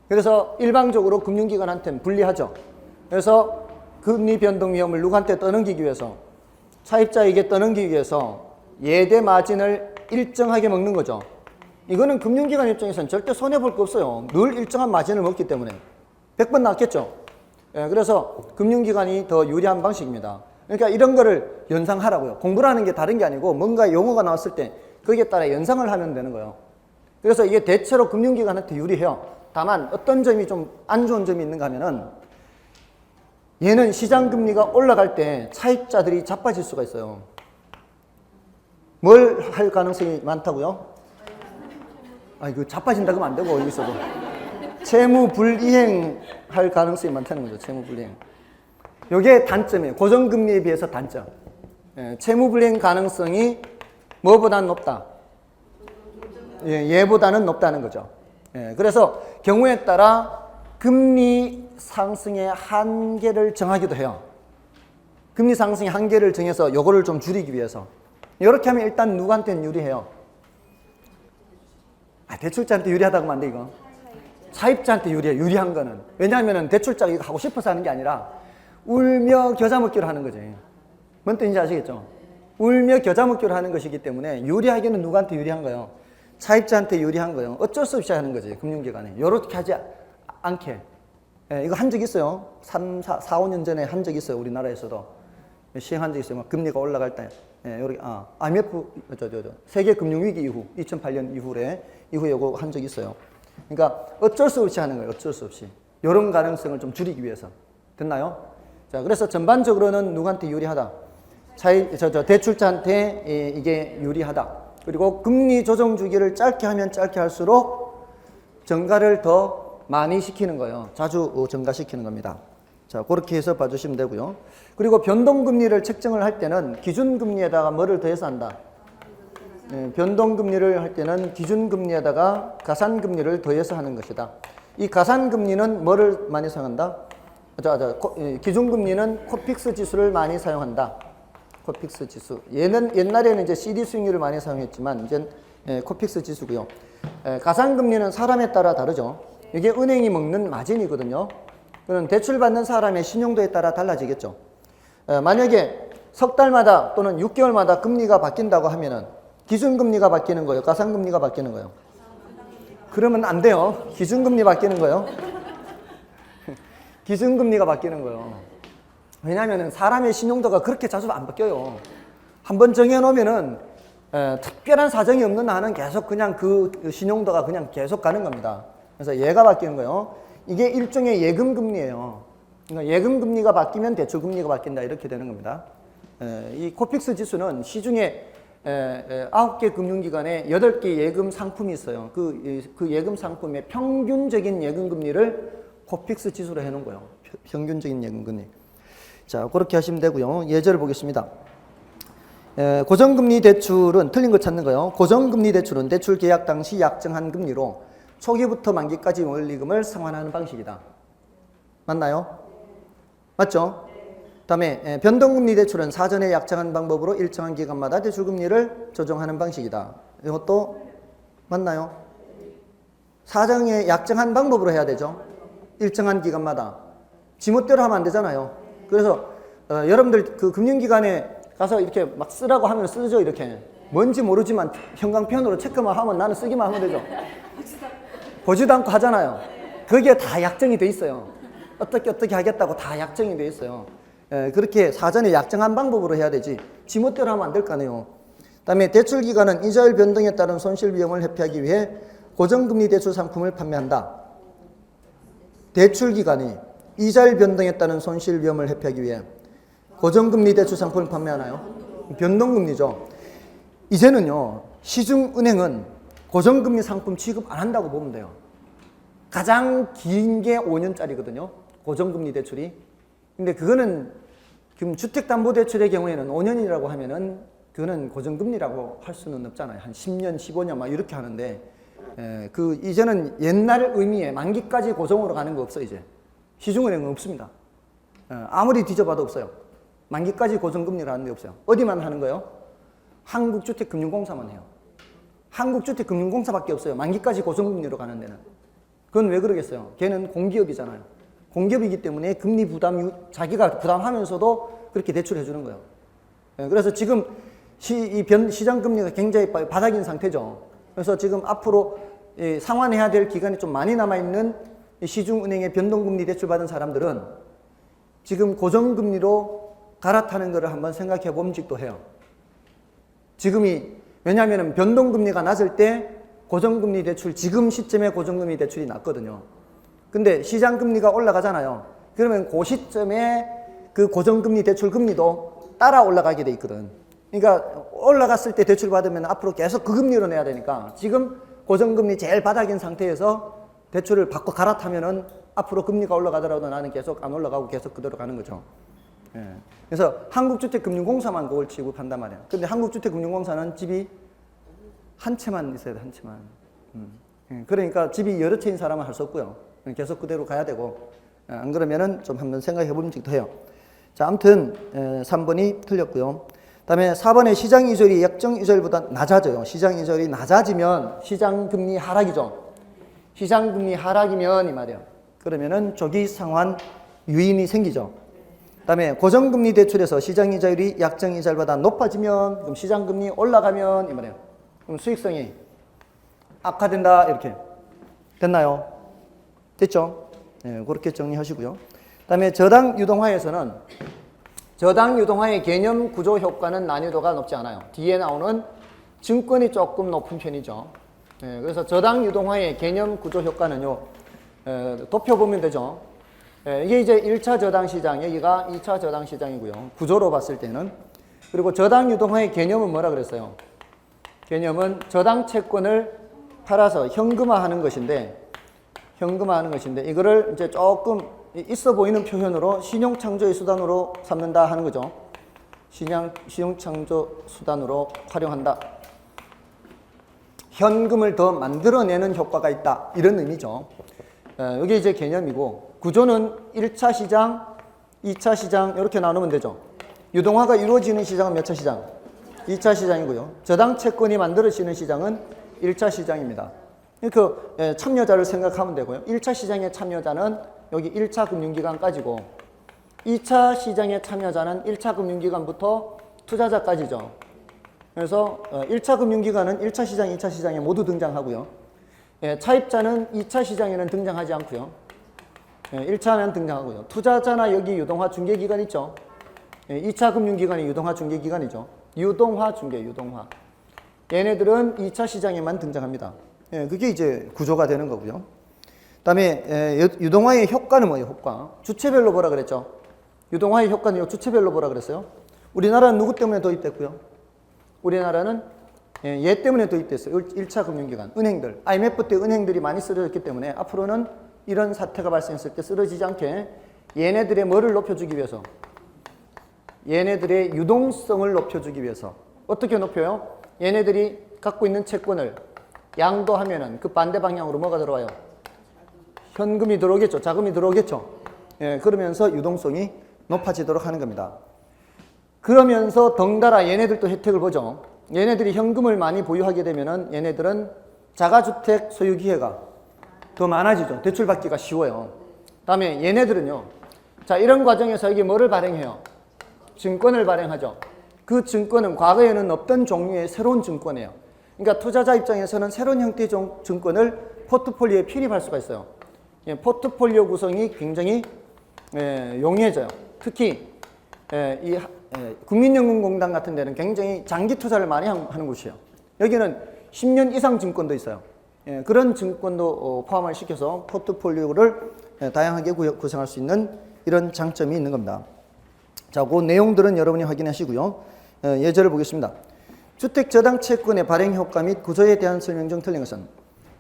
그래서 일방적으로 금융기관한테는 불리하죠. 그래서 금리 변동 위험을 누구한테 떠넘기기 위해서, 차입자에게 떠넘기기 위해서 예대 마진을 일정하게 먹는 거죠. 이거는 금융기관 입장에서는 절대 손해볼 거 없어요. 늘 일정한 마진을 먹기 때문에 100번 낫겠죠. 그래서 금융기관이 더 유리한 방식입니다. 그러니까 이런 거를 연상하라고요. 공부를 하는 게 다른 게 아니고 뭔가 용어가 나왔을 때 거기에 따라 연상을 하면 되는 거예요. 그래서 이게 대체로 금융기관한테 유리해요. 다만 어떤 점이 좀 안 좋은 점이 있는가 하면은 얘는 시장금리가 올라갈 때 차입자들이 자빠질 수가 있어요. 뭘 할 가능성이 많다고요? 이거 자빠진다 그러면 안 되고 여기서도 채무 불이행 할 가능성이 많다는 거죠. 채무 불이행. 이게 단점이에요. 고정금리에 비해서 단점. 채무 불이행 가능성이 뭐보다는 높다? 얘보다는 높다는 거죠. 그래서 경우에 따라 금리 상승의 한계를 정하기도 해요. 금리 상승의 한계를 정해서 요거를 좀 줄이기 위해서. 이렇게 하면 일단 누구한테는 유리해요? 대출자한테 유리하다고 하면 안 돼, 이거. 차입자한테 유리해, 유리한 거는. 왜냐하면 대출자가 이거 하고 싶어서 하는 게 아니라 울며 겨자 먹기로 하는 거지. 뭔 뜻인지 아시겠죠? 울며 겨자 먹기로 하는 것이기 때문에 유리하기는 누구한테 유리한 거예요? 차입자한테 유리한 거예요. 어쩔 수 없이 하는 거지, 금융기관에. 요렇게 하지 않게. 이거 한 적 있어요. 4, 5년 전에 한 적 있어요. 우리나라에서도. 시행한 적 있어요. 막 금리가 올라갈 때. IMF, 세계금융위기 이후, 2008년 이후에 요거 한 적 있어요. 그러니까 어쩔 수 없이 하는 거예요. 어쩔 수 없이. 요런 가능성을 좀 줄이기 위해서. 됐나요? 자, 그래서 전반적으로는 누구한테 유리하다? 대출자한테 이게 유리하다. 그리고 금리 조정 주기를 짧게 하면 짧게 할수록 증가를 더 많이 시키는 거예요. 자주 증가시키는 겁니다. 자, 그렇게 해서 봐주시면 되고요. 그리고 변동금리를 책정을 할 때는 기준금리에다가 뭐를 더해서 한다? 변동금리를 할 때는 기준금리에다가 가산금리를 더해서 하는 것이다. 이 가산금리는 뭐를 많이 사용한다? 기준금리는 코픽스 지수를 많이 사용한다. 코픽스 지수. 얘는 옛날에는 이제 CD 수익률을 많이 사용했지만 이제 코픽스 지수고요. 가산금리는 사람에 따라 다르죠. 이게 은행이 먹는 마진이거든요. 그럼 대출받는 사람의 신용도에 따라 달라지겠죠. 만약에 석 달마다 또는 6개월마다 금리가 바뀐다고 하면은 기준금리가 바뀌는 거예요? 가산금리가 바뀌는 거예요? 그러면 안 돼요. 기준금리 바뀌는 거예요. 기준금리가 바뀌는 거예요. 왜냐하면 사람의 신용도가 그렇게 자주 안 바뀌어요. 한번 정해놓으면은 특별한 사정이 없는 한은 계속 그냥 그 신용도가 그냥 계속 가는 겁니다. 그래서 얘가 바뀌는 거예요. 이게 일종의 예금금리예요. 그러니까 예금금리가 바뀌면 대출금리가 바뀐다 이렇게 되는 겁니다. 이 코픽스 지수는 시중에 9개 금융기관에 8개 예금 상품이 있어요. 그 예금 상품의 평균적인 예금금리를 코픽스 지수로 해놓은 거예요. 평균적인 예금금리. 자, 그렇게 하시면 되고요. 예제를 보겠습니다. 고정금리 대출은 틀린 거 찾는 거예요. 고정금리 대출은 대출 계약 당시 약정한 금리로 초기부터 만기까지 원리금을 상환하는 방식이다. 맞나요? 맞죠? 다음에 변동금리 대출은 사전에 약정한 방법으로 일정한 기간마다 대출금리를 조정하는 방식이다. 이것도 맞나요? 사전에 약정한 방법으로 해야 되죠. 일정한 기간마다. 지멋대로 하면 안 되잖아요. 그래서 여러분들 그 금융기관에 가서 이렇게 막 쓰라고 하면 쓰죠. 이렇게. 뭔지 모르지만 형광펜으로 체크만 하면 나는 쓰기만 하면 되죠. 보지도 않고 하잖아요. 거기에 다 약정이 돼 있어요. 어떻게 하겠다고 다 약정이 돼 있어요. 그렇게 사전에 약정한 방법으로 해야 되지 지멋대로 하면 안 될 거 아니에요. 그다음에 대출기관은 이자율 변동에 따른 손실 위험을 회피하기 위해 고정금리 대출 상품을 판매한다. 대출기관이 이자율 변동에 따른 손실 위험을 회피하기 위해 고정금리 대출 상품을 판매하나요? 변동금리죠. 이제는요, 시중은행은 고정금리 상품 취급 안 한다고 보면 돼요. 가장 긴 게 5년짜리거든요. 고정금리 대출이. 근데 그거는 지금 주택담보대출의 경우에는 5년이라고 하면은 그거는 고정금리라고 할 수는 없잖아요. 한 10년, 15년 막 이렇게 하는데 이제는 옛날 의미의 만기까지 고정으로 가는 거 없어 이제. 시중은행은 없습니다. 아무리 뒤져봐도 없어요. 만기까지 고정금리를 하는 데 없어요. 어디만 하는 거예요? 한국주택금융공사만 해요. 한국주택금융공사밖에 없어요. 만기까지 고정금리로 가는 데는. 그건 왜 그러겠어요? 걔는 공기업이잖아요. 공기업이기 때문에 금리 부담, 자기가 부담하면서도 그렇게 대출해 주는 거예요. 그래서 지금 시장 금리가 굉장히 바닥인 상태죠. 그래서 지금 앞으로 상환해야 될 기간이 좀 많이 남아있는 시중은행의 변동금리 대출 받은 사람들은 지금 고정금리로 갈아타는 것을 한번 생각해 봄직도 해요. 왜냐하면 변동금리가 낮을 때 고정금리 대출, 지금 시점에 고정금리 대출이 낮거든요. 근데 시장금리가 올라가잖아요. 그러면 그 시점에 그 고정금리 대출 금리도 따라 올라가게 돼 있거든. 그러니까 올라갔을 때 대출 받으면 앞으로 계속 그 금리로 내야 되니까 지금 고정금리 제일 바닥인 상태에서 대출을 받고 갈아타면은 앞으로 금리가 올라가더라도 나는 계속 안 올라가고 계속 그대로 가는 거죠. 그래서 한국주택금융공사만 그걸 취급한단 말이야. 근데 한국주택금융공사는 집이 한 채만 있어야 돼, 한 채만. 그러니까 집이 여러 채인 사람은 할 수 없고요. 계속 그대로 가야 되고, 안 그러면은 좀 한번 생각해 보는 적도 해요. 자, 아무튼 3번이 틀렸고요. 다음에 4번에 시장 이자율이 약정 이자율보다 낮아져요. 시장 이자율이 낮아지면 시장 금리 하락이죠. 시장 금리 하락이면 이 말이에요. 그러면은 조기 상환 유인이 생기죠. 다음에 고정금리 대출에서 시장 이자율이 약정 이자율보다 높아지면, 그럼 시장 금리 올라가면 이 말이에요. 그럼 수익성이 악화된다, 이렇게 됐나요? 됐죠? 네, 그렇게 정리하시고요. 다음에 저당 유동화에서는 저당 유동화의 개념 구조 효과는 난이도가 높지 않아요. 뒤에 나오는 증권이 조금 높은 편이죠. 네, 그래서 저당 유동화의 개념 구조 효과는요, 도표 보면 되죠. 이게 이제 1차 저당 시장, 여기가 2차 저당 시장이고요. 구조로 봤을 때는. 그리고 저당 유동화의 개념은 뭐라 그랬어요? 개념은 저당 채권을 팔아서 현금화하는 것인데, 이거를 이제 조금 있어 보이는 표현으로 신용창조의 수단으로 삼는다 하는 거죠. 신용창조 수단으로 활용한다. 현금을 더 만들어내는 효과가 있다. 이런 의미죠. 이게 이제 개념이고, 구조는 1차 시장, 2차 시장 이렇게 나누면 되죠. 유동화가 이루어지는 시장은 몇 차 시장? 2차 시장이고요. 저당 채권이 만들어지는 시장은 1차 시장입니다. 그 참여자를 생각하면 되고요. 1차 시장의 참여자는 여기 1차 금융기관까지고, 2차 시장의 참여자는 1차 금융기관부터 투자자까지죠. 그래서 1차 금융기관은 1차 시장, 2차 시장에 모두 등장하고요. 차입자는 2차 시장에는 등장하지 않고요. 1차는 등장하고요. 투자자나 여기 유동화 중개기관 있죠. 2차 금융기관이 유동화 중개기관이죠. 유동화 중개, 유동화. 얘네들은 2차 시장에만 등장합니다. 그게 이제 구조가 되는 거고요. 그 다음에 유동화의 효과는 뭐예요? 효과. 주체별로 보라 그랬죠. 유동화의 효과는 주체별로 보라 그랬어요. 우리나라는 누구 때문에 도입됐고요? 우리나라는 얘 때문에 도입됐어요. 1차 금융기관, 은행들. IMF 때 은행들이 많이 쓰러졌기 때문에 앞으로는 이런 사태가 발생했을 때 쓰러지지 않게 얘네들의 뭐를 높여주기 위해서? 얘네들의 유동성을 높여주기 위해서. 어떻게 높여요? 얘네들이 갖고 있는 채권을 양도하면은 그 반대 방향으로 뭐가 들어와요? 현금이 들어오겠죠. 자금이 들어오겠죠. 그러면서 유동성이 높아지도록 하는 겁니다. 그러면서 덩달아 얘네들도 혜택을 보죠. 얘네들이 현금을 많이 보유하게 되면은 얘네들은 자가주택 소유 기회가 더 많아지죠. 대출받기가 쉬워요. 다음에 얘네들은요. 자, 이런 과정에서 이게 뭐를 발행해요? 증권을 발행하죠. 그 증권은 과거에는 없던 종류의 새로운 증권이에요. 그러니까 투자자 입장에서는 새로운 형태의 증권을 포트폴리오에 필입할 수가 있어요. 포트폴리오 구성이 굉장히 용이해져요. 특히 이 국민연금공단 같은 데는 굉장히 장기 투자를 많이 하는 곳이에요. 여기는 10년 이상 증권도 있어요. 그런 증권도 포함을 시켜서 포트폴리오를 다양하게 구성할 수 있는 이런 장점이 있는 겁니다. 자, 그 내용들은 여러분이 확인하시고요. 예제를 보겠습니다. 주택저당채권의 발행 효과 및 구조에 대한 설명 중 틀린 것은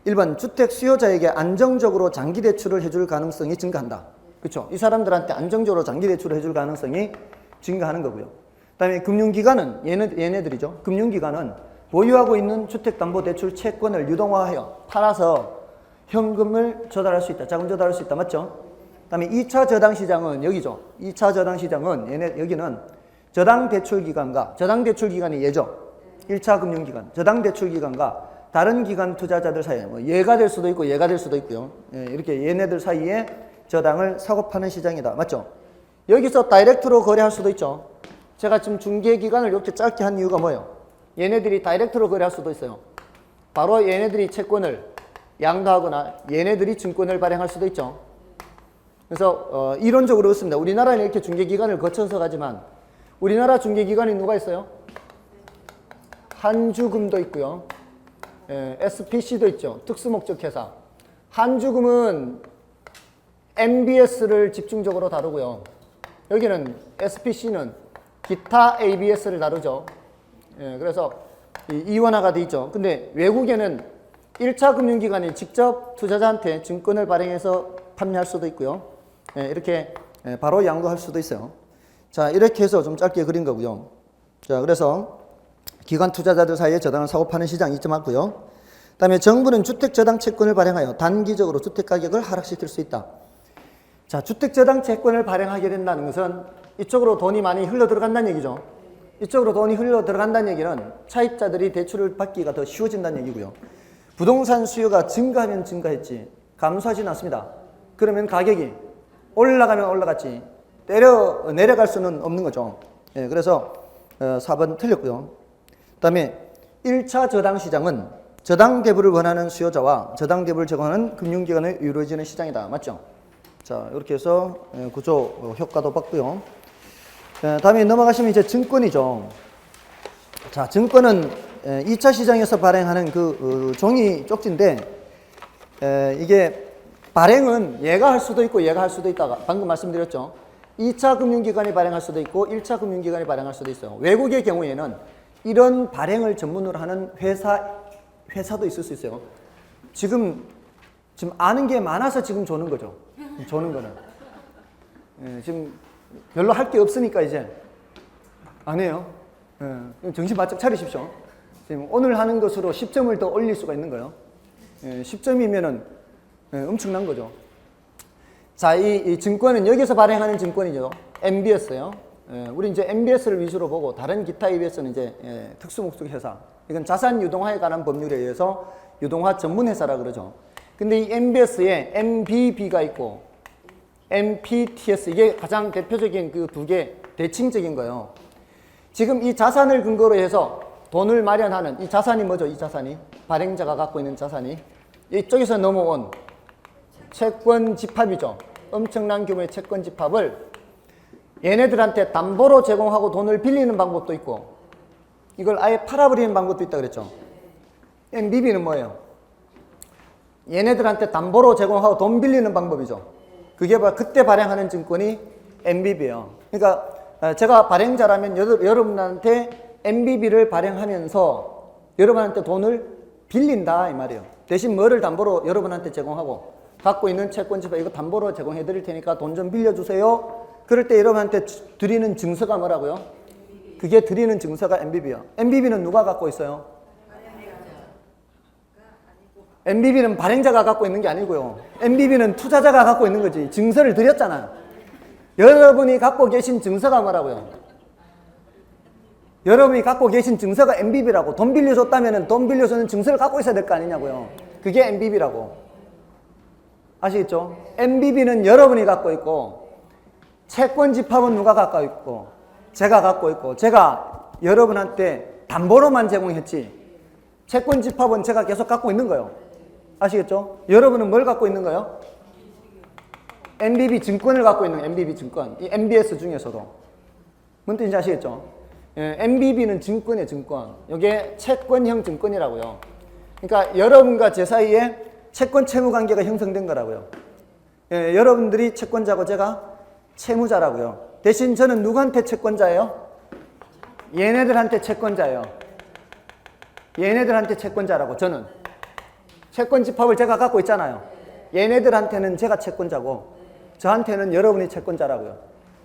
1번 주택 수요자에게 안정적으로 장기 대출을 해줄 가능성이 증가한다. 그렇죠? 이 사람들한테 안정적으로 장기 대출을 해줄 가능성이 증가하는 거고요. 그 다음에 금융기관은 얘네들이죠. 금융기관은 보유하고 있는 주택담보대출 채권을 유동화하여 팔아서 현금을 조달할 수 있다. 자금 조달할 수 있다. 맞죠? 그 다음에 2차 저당시장은 여기죠. 2차 저당시장은 여기는 저당 대출 기관과 저당 대출 기관이 예죠. 1차 금융기관, 저당 대출 기관과 다른 기관 투자자들 사이에 뭐 얘가 될 수도 있고 얘가 될 수도 있고요. 예, 이렇게 얘네들 사이에 저당을 사고 파는 시장이다. 맞죠? 여기서 다이렉트로 거래할 수도 있죠. 제가 지금 중개기간을 이렇게 짧게 한 이유가 뭐예요? 얘네들이 다이렉트로 거래할 수도 있어요. 바로 얘네들이 채권을 양도하거나 얘네들이 증권을 발행할 수도 있죠. 그래서 이론적으로 그렇습니다. 우리나라는 이렇게 중개기관을 거쳐서 가지만 우리나라 중개기관이 누가 있어요? 한주금도 있고요. SPC도 있죠. 특수목적회사. 한주금은 MBS를 집중적으로 다루고요. 여기는 SPC는 기타 ABS를 다루죠. 그래서 이원화가 돼 있죠. 근데 외국에는 1차 금융기관이 직접 투자자한테 증권을 발행해서 판매할 수도 있고요. 이렇게 바로 양도할 수도 있어요. 자, 이렇게 해서 좀 짧게 그린 거고요. 자, 그래서 기관 투자자들 사이에 저당을 사고 파는 시장이 있지 않고요. 그 다음에 정부는 주택저당 채권을 발행하여 단기적으로 주택가격을 하락시킬 수 있다. 자, 주택저당 채권을 발행하게 된다는 것은 이쪽으로 돈이 많이 흘러 들어간다는 얘기죠. 이쪽으로 돈이 흘러 들어간다는 얘기는 차입자들이 대출을 받기가 더 쉬워진다는 얘기고요. 부동산 수요가 증가하면 증가했지 감소하지는 않습니다. 그러면 가격이 올라가면 올라갔지 내려갈 수는 없는 거죠. 그래서 4번 틀렸고요. 그 다음에 1차 저당 시장은 저당 대부를 원하는 수요자와 저당 대부를 제공하는 금융기관에 이루어지는 시장이다. 맞죠? 자, 이렇게 해서 구조 효과도 봤고요. 다음에 넘어가시면 이제 증권이죠. 자, 증권은 2차 시장에서 발행하는 그 종이 쪽지인데 이게 발행은 얘가 할 수도 있고 얘가 할 수도 있다가 방금 말씀드렸죠. 2차 금융기관이 발행할 수도 있고 1차 금융기관이 발행할 수도 있어요. 외국의 경우에는 이런 발행을 전문으로 하는 회사도 있을 수 있어요. 지금 아는 게 많아서 지금 조는 거죠. 조는 거는. 지금 별로 할 게 없으니까 이제 안 해요. 정신 바짝 차리십시오. 지금 오늘 하는 것으로 10점을 더 올릴 수가 있는 거예요. 10점이면은 엄청난 거죠. 자, 이 증권은 여기서 발행하는 증권이죠. MBS요. 우리 이제 MBS를 위주로 보고 다른 기타 ABS는 이제 특수목적 회사. 이건 자산 유동화에 관한 법률에 의해서 유동화 전문 회사라 그러죠. 근데 이 MBS에 MBB가 있고 MPTS 이게 가장 대표적인 그 두 개 대칭적인 거예요. 지금 이 자산을 근거로 해서 돈을 마련하는 이 자산이 뭐죠? 이 자산이 발행자가 갖고 있는 자산이 이쪽에서 넘어온 채권 집합이죠. 엄청난 규모의 채권 집합을 얘네들한테 담보로 제공하고 돈을 빌리는 방법도 있고 이걸 아예 팔아버리는 방법도 있다 그랬죠. MBB는 뭐예요? 얘네들한테 담보로 제공하고 돈 빌리는 방법이죠. 그게 바로 그때 발행하는 증권이 MBB예요. 그러니까 제가 발행자라면 여러분한테 MBB를 발행하면서 여러분한테 돈을 빌린다 이 말이에요. 대신 뭐를 담보로 여러분한테 제공하고 갖고 있는 채권 집합 이거 담보로 제공해 드릴 테니까 돈 좀 빌려주세요. 그럴 때 여러분한테 드리는 증서가 뭐라고요? 그게 드리는 증서가 MBB예요. MBB는 누가 갖고 있어요? MBB는 발행자가 갖고 있는 게 아니고요. MBB는 투자자가 갖고 있는 거지. 증서를 드렸잖아요. 여러분이 갖고 계신 증서가 뭐라고요? 여러분이 갖고 계신 증서가 MBB라고. 돈 빌려줬다면 돈 빌려주는 증서를 갖고 있어야 될 거 아니냐고요. 그게 MBB라고. 아시겠죠? MBB는 여러분이 갖고 있고 채권 집합은 누가 갖고 있고 제가 갖고 있고 제가 여러분한테 담보로만 제공했지 채권 집합은 제가 계속 갖고 있는 거예요. 아시겠죠? 여러분은 뭘 갖고 있는 거예요? MBB 증권을 갖고 있는 MBB 증권. 이 MBS 중에서도. 뭔 뜻인지 아시겠죠? MBB는 증권이에요, 증권. 이게 채권형 증권이라고요. 그러니까 여러분과 제 사이에 채권 채무 관계가 형성된 거라고요. 여러분들이 채권자고 제가 채무자라고요. 대신 저는 누구한테 채권자예요? 얘네들한테 채권자예요. 얘네들한테 채권자라고 저는. 채권 집합을 제가 갖고 있잖아요. 얘네들한테는 제가 채권자고 저한테는 여러분이 채권자라고요.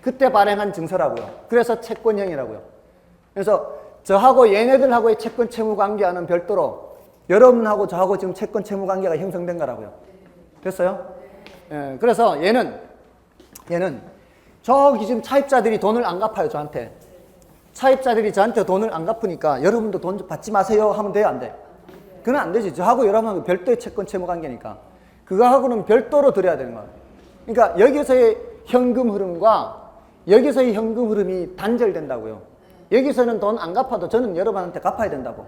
그때 발행한 증서라고요. 그래서 채권형이라고요. 그래서 저하고 얘네들하고의 채권 채무 관계와는 별도로 여러분하고 저하고 지금 채권 채무 관계가 형성된 거라고요. 됐어요? 그래서 얘는 저기 지금 차입자들이 돈을 안 갚아요, 저한테. 차입자들이 저한테 돈을 안 갚으니까 여러분도 돈 좀 받지 마세요 하면 돼요, 안 돼? 그건 안 되지. 저하고 여러분하고 별도의 채권 채무 관계니까 그거하고는 별도로 드려야 되는 거야. 그러니까 여기서의 현금 흐름과 여기서의 현금 흐름이 단절된다고요. 여기서는 돈 안 갚아도 저는 여러분한테 갚아야 된다고.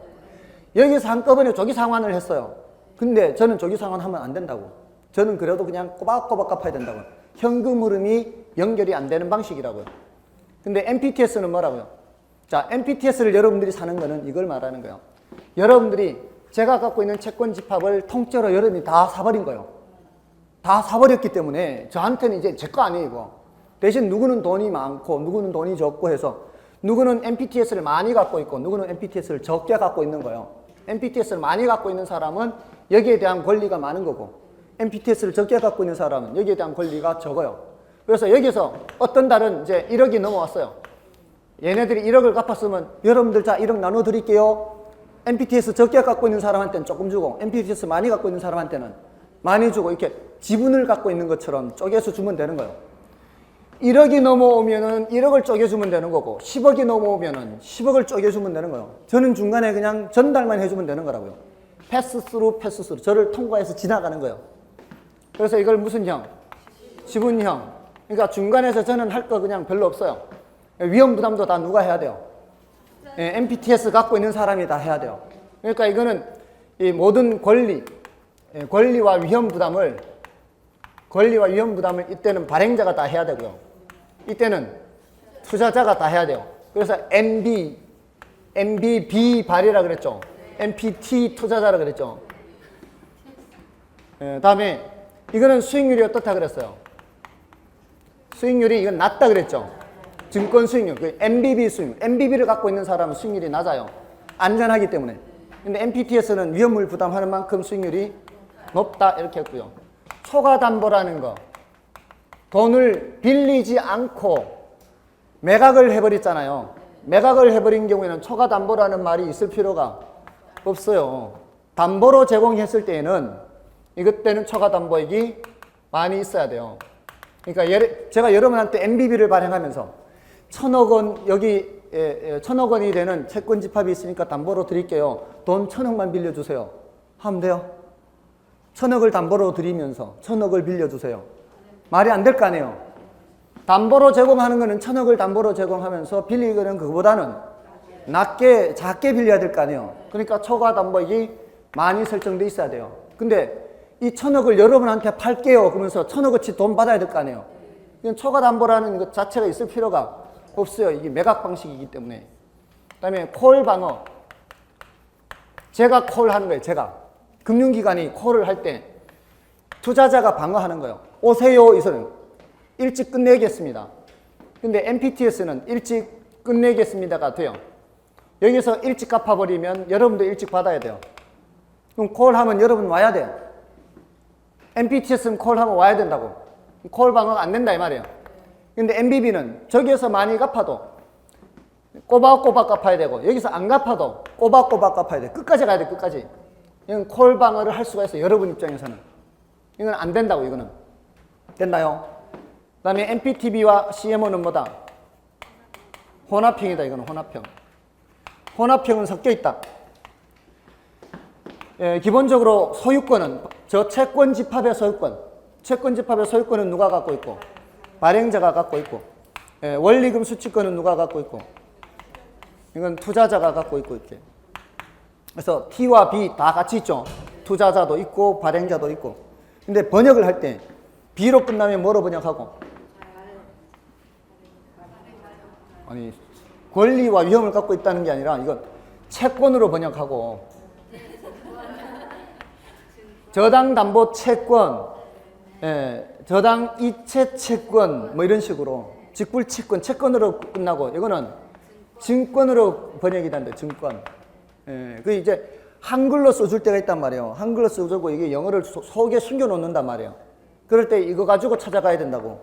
여기서 한꺼번에 조기 상환을 했어요. 근데 저는 조기 상환하면 안 된다고. 저는 그래도 그냥 꼬박꼬박 갚아야 된다고. 현금 흐름이 연결이 안 되는 방식이라고요. 근데 MPTS는 뭐라고요? 자, MPTS를 여러분들이 사는 거는 이걸 말하는 거예요. 여러분들이 제가 갖고 있는 채권 집합을 통째로 여러분이 다 사버린 거예요. 다 사버렸기 때문에 저한테는 이제 제 거 아니에요, 이거. 대신 누구는 돈이 많고 누구는 돈이 적고 해서 누구는 MPTS를 많이 갖고 있고 누구는 MPTS를 적게 갖고 있는 거예요. MPTS를 많이 갖고 있는 사람은 여기에 대한 권리가 많은 거고 MPTS를 적게 갖고 있는 사람은 여기에 대한 권리가 적어요. 그래서 여기서 어떤 달은 이제 1억이 넘어왔어요. 얘네들이 1억을 갚았으면 여러분들 자 1억 나눠 드릴게요. MPTS 적게 갖고 있는 사람한테는 조금 주고 MPTS 많이 갖고 있는 사람한테는 많이 주고 이렇게 지분을 갖고 있는 것처럼 쪼개서 주면 되는 거예요. 1억이 넘어오면은 1억을 쪼개주면 되는 거고 10억이 넘어오면은 10억을 쪼개주면 되는 거예요. 저는 중간에 그냥 전달만 해주면 되는 거라고요. 패스스루 저를 통과해서 지나가는 거예요. 그래서 이걸 무슨 형? 지분형. 그러니까 중간에서 저는 할 거 그냥 별로 없어요. 위험 부담도 다 누가 해야 돼요? MPTS 갖고 있는 사람이 다 해야 돼요. 그러니까 이거는 이 모든 권리와 위험 부담을 이때는 발행자가 다 해야 되고요. 이때는 투자자가 다 해야 돼요. 그래서 MBB 발이라 그랬죠. MPT 투자자라 그랬죠. 다음에 이거는 수익률이 어떻다 그랬어요. 수익률이 이건 낮다 그랬죠. 증권 수익률, 그 MBB 수익률. MBB를 갖고 있는 사람은 수익률이 낮아요. 안전하기 때문에. 근데 MPTS는 위험을 부담하는 만큼 수익률이 높다 이렇게 했고요. 초과담보라는 거. 돈을 빌리지 않고 매각을 해버렸잖아요. 매각을 해버린 경우에는 초과담보라는 말이 있을 필요가 없어요. 담보로 제공했을 때에는 이것 때는 초과담보액이 많이 있어야 돼요. 그러니까 제가 여러분한테 MBB를 발행하면서 1,000억 원 여기 1,000억 원이 되는 채권 집합이 있으니까 담보로 드릴게요. 돈 1,000억만 빌려주세요. 하면 돼요. 1,000억을 담보로 드리면서 1,000억을 빌려주세요. 말이 안 될 거 아니에요. 담보로 제공하는 거는 1,000억을 담보로 제공하면서 빌리는 거는 그거보다는 작게 빌려야 될 거 아니에요. 그러니까 초과담보액이 많이 설정돼 있어야 돼요. 근데 이 1,000억을 여러분한테 팔게요. 그러면서 1,000억어치 돈 받아야 될 거 아니에요. 이건 초과담보라는 것 자체가 있을 필요가 없어요. 이게 매각 방식이기 때문에. 그 다음에 콜 방어. 제가 콜하는 거예요. 제가. 금융기관이 콜을 할 때 투자자가 방어하는 거예요. 오세요. 이 소리. 일찍 끝내겠습니다. 근데 MPTS는 일찍 끝내겠습니다가 돼요. 여기서 일찍 갚아버리면 여러분도 일찍 받아야 돼요. 그럼 콜하면 여러분 와야 돼요. MPTS는 콜하면 와야 된다고. 콜 방어가 안 된다 이 말이에요. 근데 MBB는 저기에서 많이 갚아도 꼬박꼬박 갚아야 되고 여기서 안 갚아도 꼬박꼬박 갚아야 돼. 끝까지 가야 돼. 끝까지. 이건 콜 방어를 할 수가 있어요. 여러분 입장에서는. 이건 안 된다고 이거는. 됐나요? 그 다음에 MPTB와 CMO는 뭐다? 혼합형이다. 이거는 혼합형. 혼합형은 섞여 있다. 기본적으로 소유권은 저 채권 집합의 소유권. 채권 집합의 소유권은 누가 갖고 있고 발행자가 갖고 있고 원리금 수취권은 누가 갖고 있고 이건 투자자가 갖고 있고 이렇게. 그래서 T와 B 다 같이 있죠. 투자자도 있고 발행자도 있고. 근데 번역을 할 때 B로 끝나면 뭐로 번역하고? 아니 권리와 위험을 갖고 있다는 게 아니라 이건 채권으로 번역하고 저당 담보 채권, 저당 이체 채권 뭐 이런 식으로 직불 채권, 채권으로 끝나고 이거는 증권으로 번역이 된다. 증권. 그 이제 한글로 써줄 때가 있단 말이에요. 한글로 써주고 이게 영어를 속에 숨겨 놓는단 말이에요. 그럴 때 이거 가지고 찾아가야 된다고.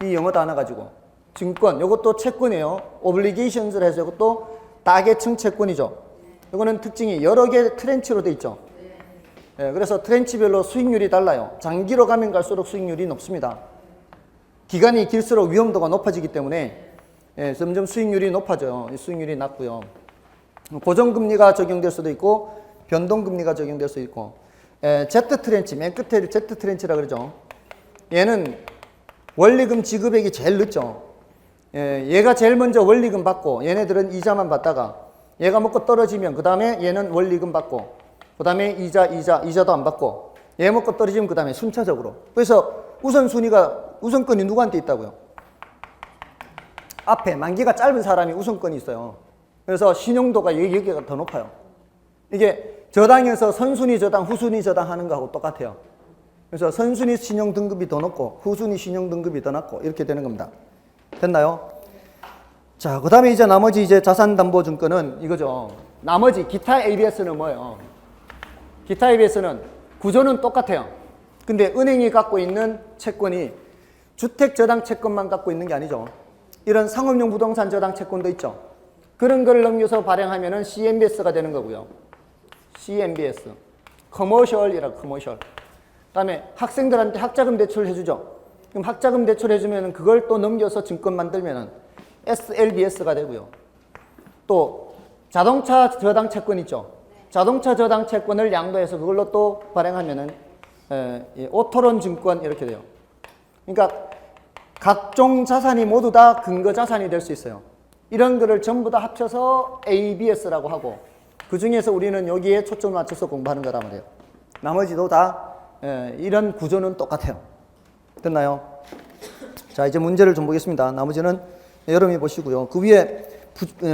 이 영어 단어 가지고. 증권, 이것도 채권이에요. obligations를 해서 이것도 다계층 채권이죠. 이거는 특징이 여러 개 트렌치로 돼 있죠. 그래서 트렌치별로 수익률이 달라요. 장기로 가면 갈수록 수익률이 높습니다. 기간이 길수록 위험도가 높아지기 때문에 예, 점점 수익률이 높아져요. 수익률이 낮고요. 고정금리가 적용될 수도 있고 변동금리가 적용될 수 있고 Z트렌치, 맨 끝에 Z트렌치라 그러죠. 얘는 원리금 지급액이 제일 늦죠. 얘가 제일 먼저 원리금 받고 얘네들은 이자만 받다가 얘가 먹고 떨어지면 그 다음에 얘는 원리금 받고 그 다음에 이자도 안 받고 얘 먹고 떨어지면 그 다음에 순차적으로. 그래서 우선권이 누구한테 있다고요? 앞에 만기가 짧은 사람이 우선권이 있어요. 그래서 신용도가 여기가 더 높아요. 이게 저당에서 선순위 저당, 후순위 저당 하는 거하고 똑같아요. 그래서 선순위 신용 등급이 더 높고 후순위 신용 등급이 더 낮고 이렇게 되는 겁니다. 됐나요? 자, 그 다음에 이제 나머지 이제 자산담보증권은 이거죠. 나머지 기타 ABS는 뭐예요? 기타 ABS는 구조는 똑같아요. 근데 은행이 갖고 있는 채권이 주택저당 채권만 갖고 있는 게 아니죠. 이런 상업용 부동산 저당 채권도 있죠. 그런 걸 넘겨서 발행하면은 CMBS가 되는 거고요. CMBS. 커머셜이라고, 커머셜. 그다음에 학생들한테 학자금 대출을 해주죠. 그럼 학자금 대출 해주면은 그걸 또 넘겨서 증권 만들면은 SLBS가 되고요. 또 자동차 저당 채권 있죠. 자동차 저당 채권을 양도해서 그걸로 또 발행하면은 오토론 증권 이렇게 돼요. 그러니까 각종 자산이 모두 다 근거 자산이 될 수 있어요. 이런 거를 전부 다 합쳐서 ABS라고 하고 그 중에서 우리는 여기에 초점을 맞춰서 공부하는 거란 말이에요. 나머지도 다 이런 구조는 똑같아요. 됐나요? 자, 이제 문제를 좀 보겠습니다. 나머지는 여러분이 보시고요. 그 위에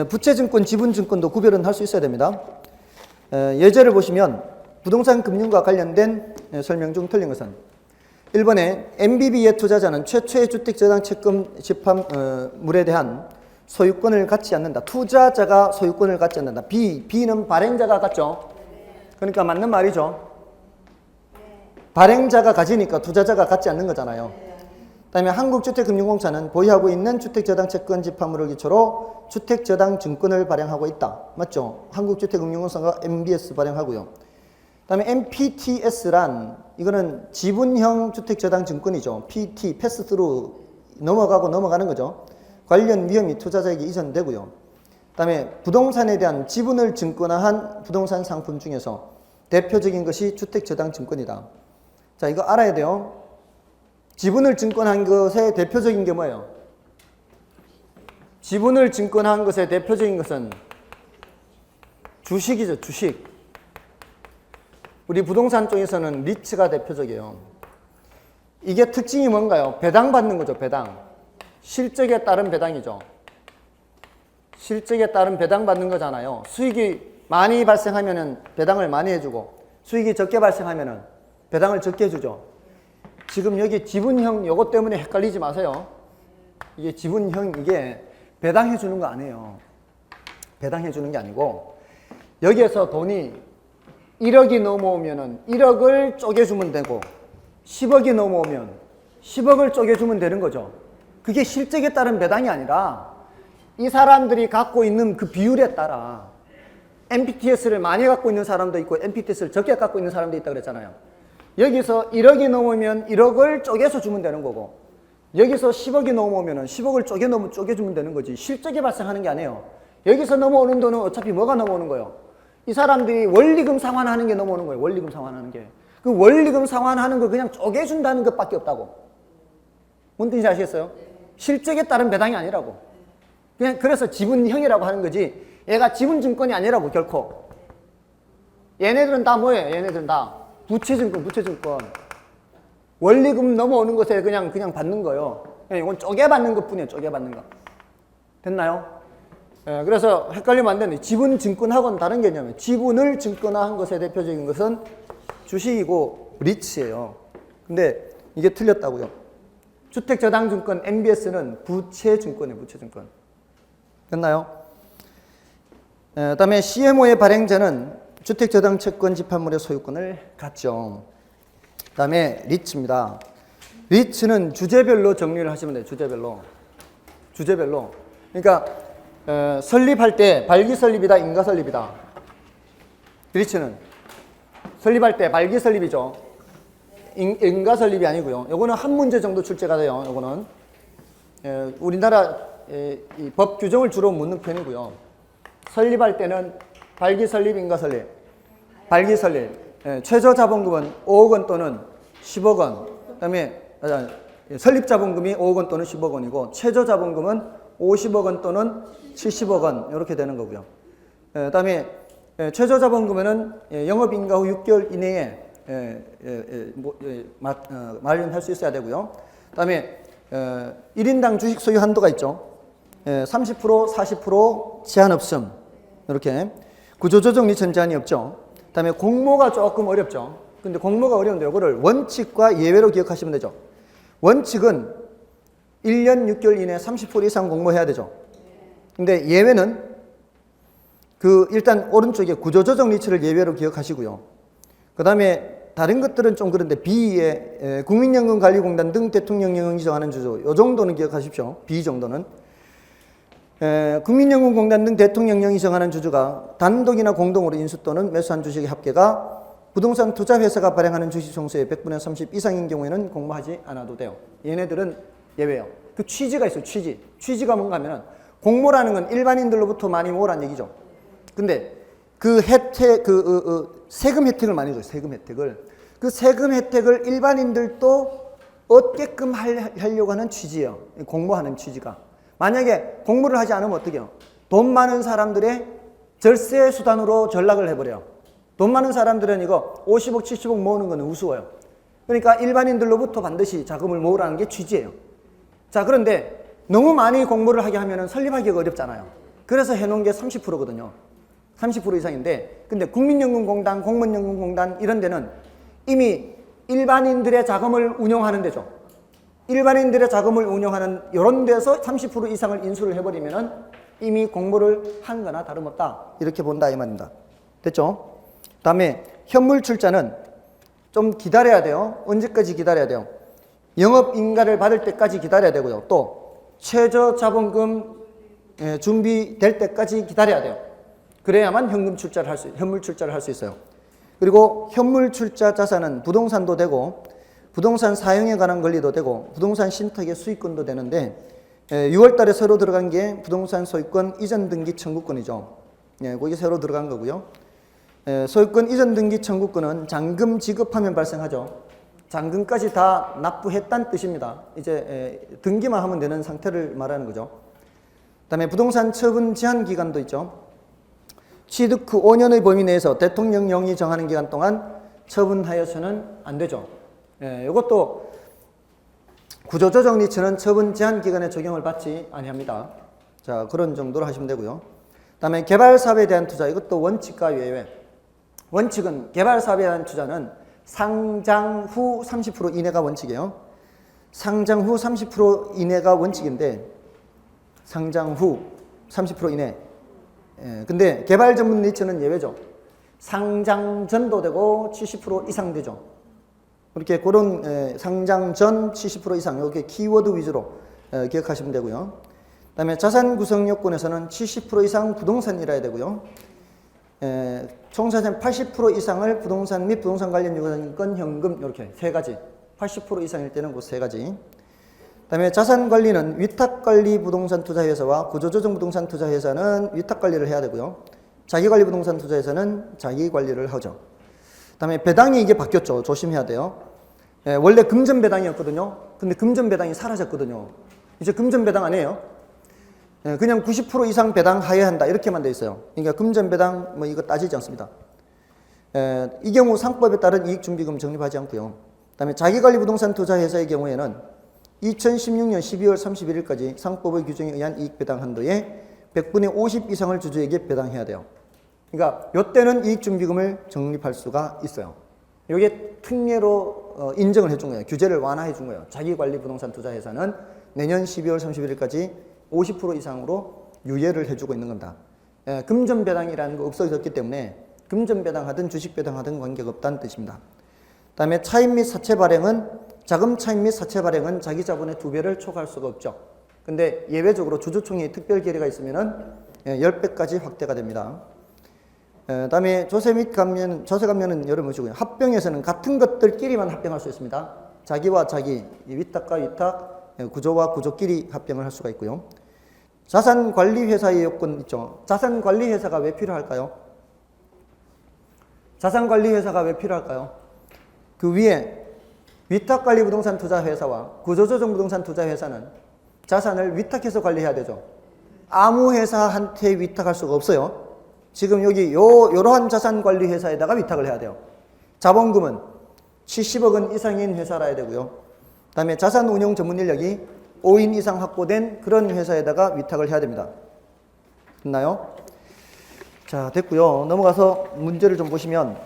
부채증권, 지분증권도 구별은 할 수 있어야 됩니다. 예제를 보시면 부동산 금융과 관련된 설명 중 틀린 것은 1번에 MBB의 투자자는 최초의 주택저당 채권 집합물에 대한 소유권을 갖지 않는다. 투자자가 소유권을 갖지 않는다. B는 발행자가 갖죠. 그러니까 맞는 말이죠. 발행자가 가지니까 투자자가 갖지 않는 거잖아요. 그다음에 한국주택금융공사는 보유하고 있는 주택저당 채권 집합물을 기초로 주택저당 증권을 발행하고 있다. 맞죠? 한국주택금융공사가 MBS 발행하고요. 그다음에 MPTS란 이거는 지분형 주택저당 증권이죠. PT, 패스트루 넘어가고 넘어가는 거죠. 관련 위험이 투자자에게 이전되고요. 그다음에 부동산에 대한 지분을 증권화한 부동산 상품 중에서 대표적인 것이 주택저당 증권이다. 자, 이거 알아야 돼요. 지분을 증권한 것의 대표적인 게 뭐예요? 지분을 증권한 것의 대표적인 것은 주식이죠, 주식. 우리 부동산 쪽에서는 리츠가 대표적이에요. 이게 특징이 뭔가요? 배당받는 거죠, 배당. 실적에 따른 배당이죠. 실적에 따른 배당받는 거잖아요. 수익이 많이 발생하면은 배당을 많이 해주고 수익이 적게 발생하면은 배당을 적게 해주죠. 지금 여기 지분형 요것 때문에 헷갈리지 마세요. 이게 지분형 이게 배당해 주는 거 아니에요. 배당해 주는 게 아니고 여기에서 돈이 1억이 넘어오면은 1억을 쪼개주면 되고 10억이 넘어오면 10억을 쪼개주면 되는 거죠. 그게 실적에 따른 배당이 아니라 이 사람들이 갖고 있는 그 비율에 따라 MPTS를 많이 갖고 있는 사람도 있고 MPTS를 적게 갖고 있는 사람도 있다고 그랬잖아요. 여기서 1억이 넘으면 1억을 쪼개서 주면 되는 거고 여기서 10억이 넘어오면 10억을 쪼개주면 되는 거지 실적이 발생하는 게 아니에요. 여기서 넘어오는 돈은 어차피 뭐가 넘어오는 거예요? 이 사람들이 원리금 상환하는 게 넘어오는 거예요. 원리금 상환하는 게. 그 원리금 상환하는 거 그냥 쪼개준다는 것밖에 없다고. 뭔 뜻인지 아시겠어요? 실적에 따른 배당이 아니라고. 그냥 그래서 지분형이라고 하는 거지 얘가 지분증권이 아니라고 결코. 얘네들은 다 뭐예요? 얘네들은 다 부채증권, 부채증권. 원리금 넘어오는 것에 그냥 받는 거예요. 이건 쪼개받는 것 뿐이에요. 쪼개받는 거. 됐나요? 그래서 헷갈리면 안 되는데 지분증권하고는 다른 개념이에요. 지분을 증권화한 것의 대표적인 것은 주식이고 리츠예요. 근데 이게 틀렸다고요. 주택저당증권 MBS는 부채증권이에요. 부채증권. 됐나요? 그다음에 CMO의 발행자는 주택저당채권 집합물의 소유권을 갖죠. 그다음에 리츠입니다. 리츠는 주제별로 정리를 하시면 돼요. 주제별로. 그러니까 설립할 때 발기 설립이다, 인가 설립이다. 리츠는 설립할 때 발기 설립이죠. 인가 설립이 아니고요. 요거는 한 문제 정도 출제가 돼요. 요거는 우리나라 이 법 규정을 주로 묻는 편이고요. 설립할 때는 발기 설립, 인가 설립, 발기 설립. 최저 자본금은 5억 원 또는 10억 원. 그다음에 설립 자본금이 5억 원 또는 10억 원이고 최저 자본금은 50억 원 또는 70억 원 이렇게 되는 거고요. 그다음에 최저 자본금에는 영업 인가 후 6개월 이내에 마련할 수 있어야 되고요. 그다음에 1인당 주식 소유 한도가 있죠. 30%, 40% 제한 없음. 이렇게 구조조정 리천 제한이 없죠. 그다음에 공모가 조금 어렵죠. 근데 공모가 어려운데 이거를 원칙과 예외로 기억하시면 되죠. 원칙은 1년 6개월 이내에 30% 이상 공모해야 되죠. 근데 예외는 일단 오른쪽에 구조조정 리츠를 예외로 기억하시고요. 그 다음에 다른 것들은 좀 그런데 B에 국민연금관리공단 등 대통령령이 정하는 주주 이 정도는 기억하십시오. B 정도는 국민연금공단 등 대통령령이 정하는 주주가 단독이나 공동으로 인수 또는 매수한 주식의 합계가 부동산 투자회사가 발행하는 주식 총수의 100분의 30 이상인 경우에는 공모하지 않아도 돼요. 얘네들은 예외예요. 그 취지가 있어요. 취지가 뭔가 하면은 공모라는 건 일반인들로부터 많이 모으라는 얘기죠. 근데 그 혜택, 세금 혜택을 많이 줘요. 세금 혜택을. 그 세금 혜택을 일반인들도 얻게끔 하려고 하는 취지예요. 공모하는 취지가. 만약에 공모를 하지 않으면 어떻게 해요? 돈 많은 사람들의 절세 수단으로 전락을 해버려요. 돈 많은 사람들은 이거 50억, 70억 모으는 거는 우스워요. 그러니까 일반인들로부터 반드시 자금을 모으라는 게 취지예요. 자, 그런데 너무 많이 공모를 하게 하면 설립하기가 어렵잖아요. 그래서 해놓은 게 30%거든요. 30% 이상인데, 근데 국민연금공단, 공무원연금공단 이런 데는 이미 일반인들의 자금을 운용하는 데죠. 일반인들의 자금을 운용하는 이런 데서 30% 이상을 인수를 해버리면은 이미 공모를 한 거나 다름없다. 이렇게 본다 이 말입니다. 됐죠? 다음에 현물 출자는 좀 기다려야 돼요. 언제까지 기다려야 돼요? 영업 인가를 받을 때까지 기다려야 되고요. 또 최저 자본금 준비될 때까지 기다려야 돼요. 그래야만 현물 출자를 할 수 있어요. 그리고 현물 출자 자산은 부동산도 되고 부동산 사용에 관한 권리도 되고 부동산 신탁의 수익권도 되는데 6월 달에 새로 들어간 게 부동산 소유권 이전 등기 청구권이죠. 거기 새로 들어간 거고요. 소유권 이전 등기 청구권은 잔금 지급하면 발생하죠. 잔금까지 다 납부했다는 뜻입니다. 이제 등기만 하면 되는 상태를 말하는 거죠. 그다음에 부동산 처분 제한 기간도 있죠. 취득 후 5년의 범위 내에서 대통령령이 정하는 기간 동안 처분하여서는 안 되죠. 이것도 구조조정 리츠는 처분 제한 기간에 적용을 받지 아니합니다. 자, 그런 정도로 하시면 되고요. 그다음에 개발 사업에 대한 투자, 이것도 원칙과 예외. 원칙은 개발 사업에 대한 투자는 상장 후 30% 이내가 원칙이에요. 상장 후 30% 이내가 원칙인데 상장 후 30% 이내. 근데 개발 전문 리츠는 예외죠. 상장 전도 되고 70% 이상 되죠. 그렇게 그런 상장 전 70% 이상 이렇게 키워드 위주로 기억하시면 되고요. 그다음에 자산 구성 요건에서는 70% 이상 부동산이라야 되고요. 총자산 80% 이상을 부동산 및 부동산 관련 유관권 현금 이렇게 세 가지. 80% 이상일 때는 그 세 가지. 그다음에 자산 관리는 위탁관리 부동산 투자회사와 구조조정 부동산 투자회사는 위탁관리를 해야 되고요. 자기관리 부동산 투자회사는 자기관리를 하죠. 그다음에 배당이 이게 바뀌었죠. 조심해야 돼요. 원래 금전 배당이었거든요. 근데 금전 배당이 사라졌거든요. 이제 금전 배당 안 해요. 그냥 90% 이상 배당하여야 한다 이렇게만 돼 있어요. 그러니까 금전 배당 뭐 이거 따지지 않습니다. 이 경우 상법에 따른 이익준비금 적립하지 않고요. 그다음에 자기관리 부동산 투자회사의 경우에는 2016년 12월 31일까지 상법의 규정에 의한 이익배당 한도에 100분의 50 이상을 주주에게 배당해야 돼요. 그러니까 이때는 이익준비금을 적립할 수가 있어요. 이게 특례로 인정을 해준 거예요. 규제를 완화해 준 거예요. 자기관리 부동산 투자회사는 내년 12월 31일까지 50% 이상으로 유예를 해주고 있는 겁니다. 금전배당이라는 거 없어졌기 때문에 금전배당하든 주식배당하든 관계가 없다는 뜻입니다. 그 다음에 차입 및 사채 발행은 자금 차입 및 사채 발행은 자기 자본의 2배를 초과할 수가 없죠. 근데 예외적으로 주주총회의 특별 결의가 있으면은 10배까지 확대가 됩니다. 다음에 조세 및 감면, 조세 감면은 여러 것이고요. 합병에서는 같은 것들끼리만 합병할 수 있습니다. 자기와 자기, 위탁과 위탁, 구조와 구조끼리 합병을 할 수가 있고요. 자산관리회사의 요건 있죠. 자산관리회사가 왜 필요할까요? 자산관리회사가 왜 필요할까요? 그 위에 위탁관리부동산투자회사와 구조조정부동산투자회사는 자산을 위탁해서 관리해야 되죠. 아무 회사한테 위탁할 수가 없어요. 지금 여기 요러한 자산관리회사에다가 위탁을 해야 돼요. 자본금은 70억 원 이상인 회사라야 되고요. 그 다음에 자산운용 전문 인력이 5인 이상 확보된 그런 회사에다가 위탁을 해야 됩니다. 됐나요? 자, 됐고요. 넘어가서 문제를 좀 보시면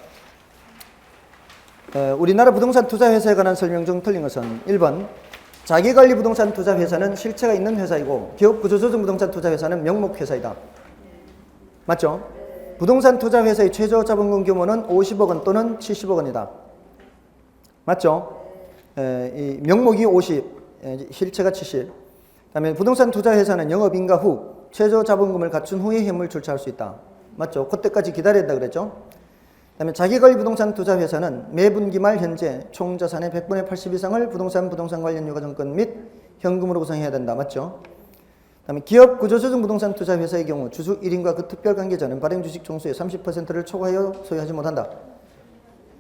우리나라 부동산 투자회사에 관한 설명 중 틀린 것은 1번 자기관리 부동산 투자회사는 실체가 있는 회사이고 기업구조조정 부동산 투자회사는 명목회사이다. 맞죠? 부동산 투자회사의 최저 자본금 규모는 50억 원 또는 70억 원이다. 맞죠? 이 명목이 50, 실체가 70. 그다음에 부동산 투자회사는 영업인가 후 최저 자본금을 갖춘 후에 현물 출자할 수 있다. 맞죠? 그때까지 기다려야 된다 그랬죠? 그다음에 자기관리 부동산 투자회사는 매분기 말 현재 총 자산의 100분의 80 이상을 부동산 관련 유가증권 및 현금으로 구성해야 된다. 맞죠? 그다음에 기업 구조조정 부동산 투자회사의 경우 주주 1인과 그 특별 관계자는 발행 주식 총수의 30%를 초과하여 소유하지 못한다.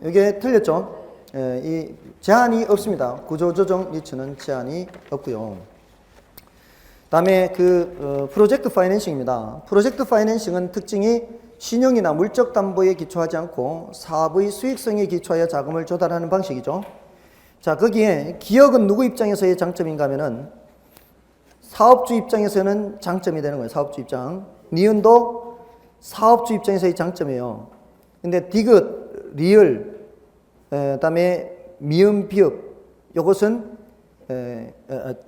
이게 틀렸죠? 이 제한이 없습니다. 구조조정 니츠는 제한이 없고요. 그다음에 프로젝트 파이낸싱입니다. 프로젝트 파이낸싱은 특징이 신용이나 물적 담보에 기초하지 않고 사업의 수익성에 기초하여 자금을 조달하는 방식이죠. 자, 거기에 기업은 누구 입장에서의 장점인가 하면은 사업주 입장에서는 장점이 되는 거예요. 사업주 입장. 니은도 사업주 입장에서의 장점이에요. 근데 디귿, 리을, 그다음에 미음, 비읍, 요것은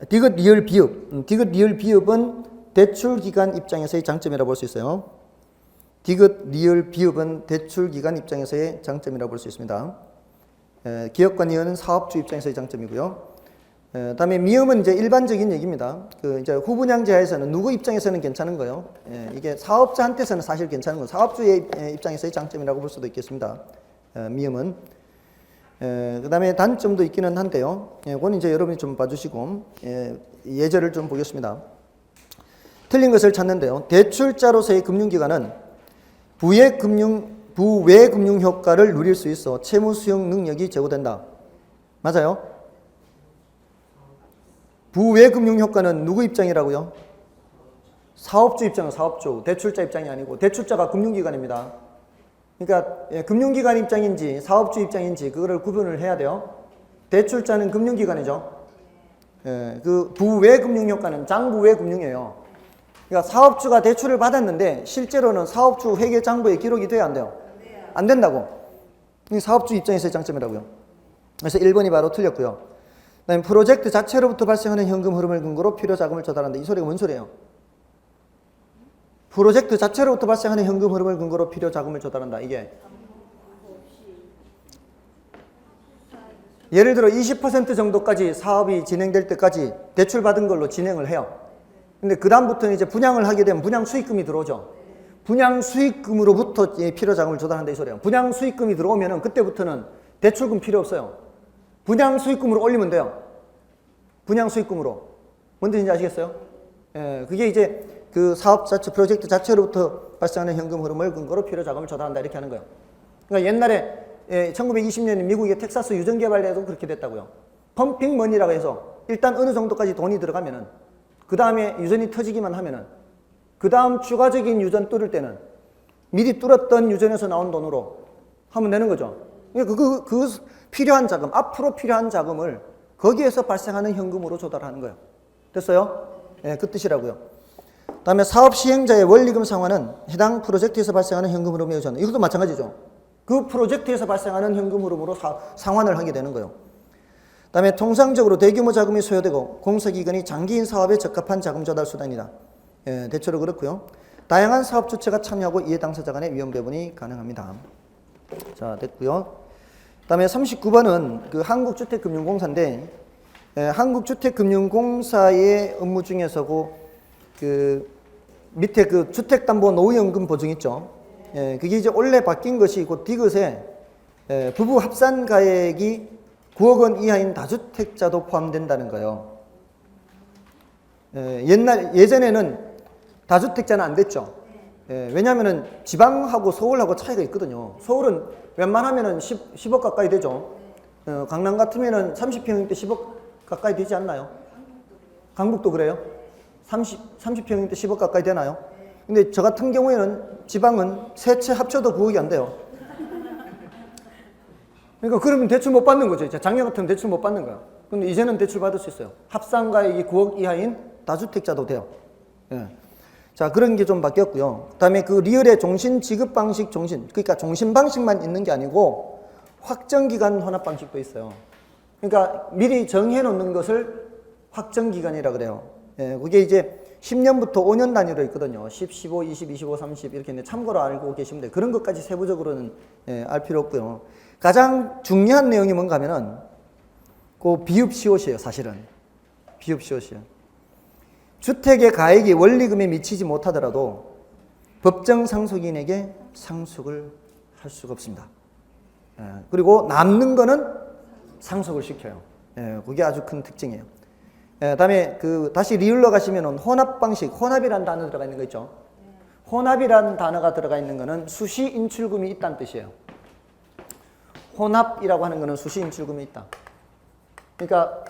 디귿, 리을, 비읍. 디귿, 리을, 비읍은 대출기관 입장에서의 장점이라고 볼 수 있어요. 디귿, 리을, 비읍은 대출기관 입장에서의 장점이라고 볼 수 있습니다. 기업과 니은은 사업주 입장에서의 장점이고요. 그다음에 미음은 이제 일반적인 얘기입니다. 이제 후분양 제하에서는 누구 입장에서는 괜찮은 거예요. 이게 사업자한테서는 사실 괜찮은 거예요. 사업주의 입장에서의 장점이라고 볼 수도 있겠습니다. 미음은. 그다음에 단점도 있기는 한데요. 그건 이제 여러분이 좀 봐주시고 예제를 좀 보겠습니다. 틀린 것을 찾는데요. 대출자로서의 금융기관은 부외 금융 효과를 누릴 수 있어 채무 수용 능력이 제고된다. 맞아요? 부외 금융 효과는 누구 입장이라고요? 사업주 입장은 사업주, 대출자 입장이 아니고 대출자가 금융기관입니다. 그러니까 금융기관 입장인지 사업주 입장인지 그거를 구분을 해야 돼요. 대출자는 금융기관이죠. 그 부외 금융 효과는 장부외 금융이에요. 그러니까 사업주가 대출을 받았는데 실제로는 사업주 회계 장부에 기록이 돼야 안 돼요. 안 된다고. 사업주 입장에서의 장점이라고요. 그래서 1번이 바로 틀렸고요. 그다음에 프로젝트 자체로부터 발생하는 현금 흐름을 근거로 필요 자금을 조달한다. 이 소리가 뭔 소리예요? 프로젝트 자체로부터 발생하는 현금 흐름을 근거로 필요 자금을 조달한다. 이게 예를 들어 20% 정도까지 사업이 진행될 때까지 대출 받은 걸로 진행을 해요. 근데 그 다음부터는 이제 분양을 하게 되면 분양 수익금이 들어오죠. 분양 수익금으로부터 필요 자금을 조달한다 이 소리예요. 분양 수익금이 들어오면은 그때부터는 대출금 필요 없어요. 분양 수익금으로 올리면 돼요. 분양 수익금으로. 뭔 뜻인지 아시겠어요? 그게 이제 그 사업 자체, 프로젝트 자체로부터 발생하는 현금 흐름을 근거로 필요 자금을 조달한다 이렇게 하는 거예요. 그러니까 옛날에 1920년에 미국의 텍사스 유전 개발에도 그렇게 됐다고요. 펌핑 머니라고 해서 일단 어느 정도까지 돈이 들어가면은 그 다음에 유전이 터지기만 하면은 그 다음 추가적인 유전 뚫을 때는 미리 뚫었던 유전에서 나온 돈으로 하면 되는 거죠. 그러니까 그 필요한 자금, 앞으로 필요한 자금을 거기에서 발생하는 현금으로 조달하는 거예요. 됐어요? 그 뜻이라고요. 다음에 사업 시행자의 원리금 상환은 해당 프로젝트에서 발생하는 현금 흐름에 의존한다. 이것도 마찬가지죠. 그 프로젝트에서 발생하는 현금 흐름으로 상환을 하게 되는 거예요. 다음에 통상적으로 대규모 자금이 소요되고 공사기간이 장기인 사업에 적합한 자금 조달 수단이다. 대체로 그렇고요. 다양한 사업 주체가 참여하고 이해 당사자 간의 위험 배분이 가능합니다. 자, 됐고요. 다음에 39번은 그 한국주택금융공사인데 한국주택금융공사의 업무 중에서고 그 밑에 그 주택담보 노후연금 보증 있죠. 그게 이제 원래 바뀐 것이 곧 디귿에 부부 합산 가액이 9억 원 이하인 다주택자도 포함된다는 거예요. 예전에는 다주택자는 안 됐죠. 예, 왜냐하면은 지방하고 서울하고 차이가 있거든요. 서울은 웬만하면은 10억 가까이 되죠. 강남 같으면은 30평대 10억 가까이 되지 않나요? 강북도 그래요? 30평대 10억 가까이 되나요? 근데 저 같은 경우에는 지방은 세 채 합쳐도 9억이 안 돼요. 그러니까 그러면 대출 못 받는 거죠. 작년 같으면 대출 못 받는 거야. 근데 이제는 대출 받을 수 있어요. 합산가액이 9억 이하인 다주택자도 돼요. 예. 자, 그런 게 좀 바뀌었고요. 그 다음에 그 리얼의 종신 지급 방식 그러니까 종신 방식만 있는 게 아니고 확정기간 혼합 방식도 있어요. 그러니까 미리 정해 놓는 것을 확정기간이라 그래요. 예, 그게 이제 10년부터 5년 단위로 있거든요. 10, 15, 20, 25, 30 이렇게 있는데 참고로 알고 계시면 돼요. 그런 것까지 세부적으로는 알 필요 없고요. 가장 중요한 내용이 뭔가 하면은 그 비읍시옷이에요, 사실은. 비읍시옷이에요. 주택의 가액이 원리금에 미치지 못하더라도 법정 상속인에게 상속을 할 수가 없습니다. 그리고 남는 거는 상속을 시켜요. 그게 아주 큰 특징이에요. 다음에 다시 리을로 가시면 혼합 방식, 혼합이라는 단어 들어가 있는 거 있죠. 혼합이라는 단어가 들어가 있는 거는 수시 인출금이 있다는 뜻이에요. 혼합이라고 하는 거는 수시 인출금이 있다. 그러니까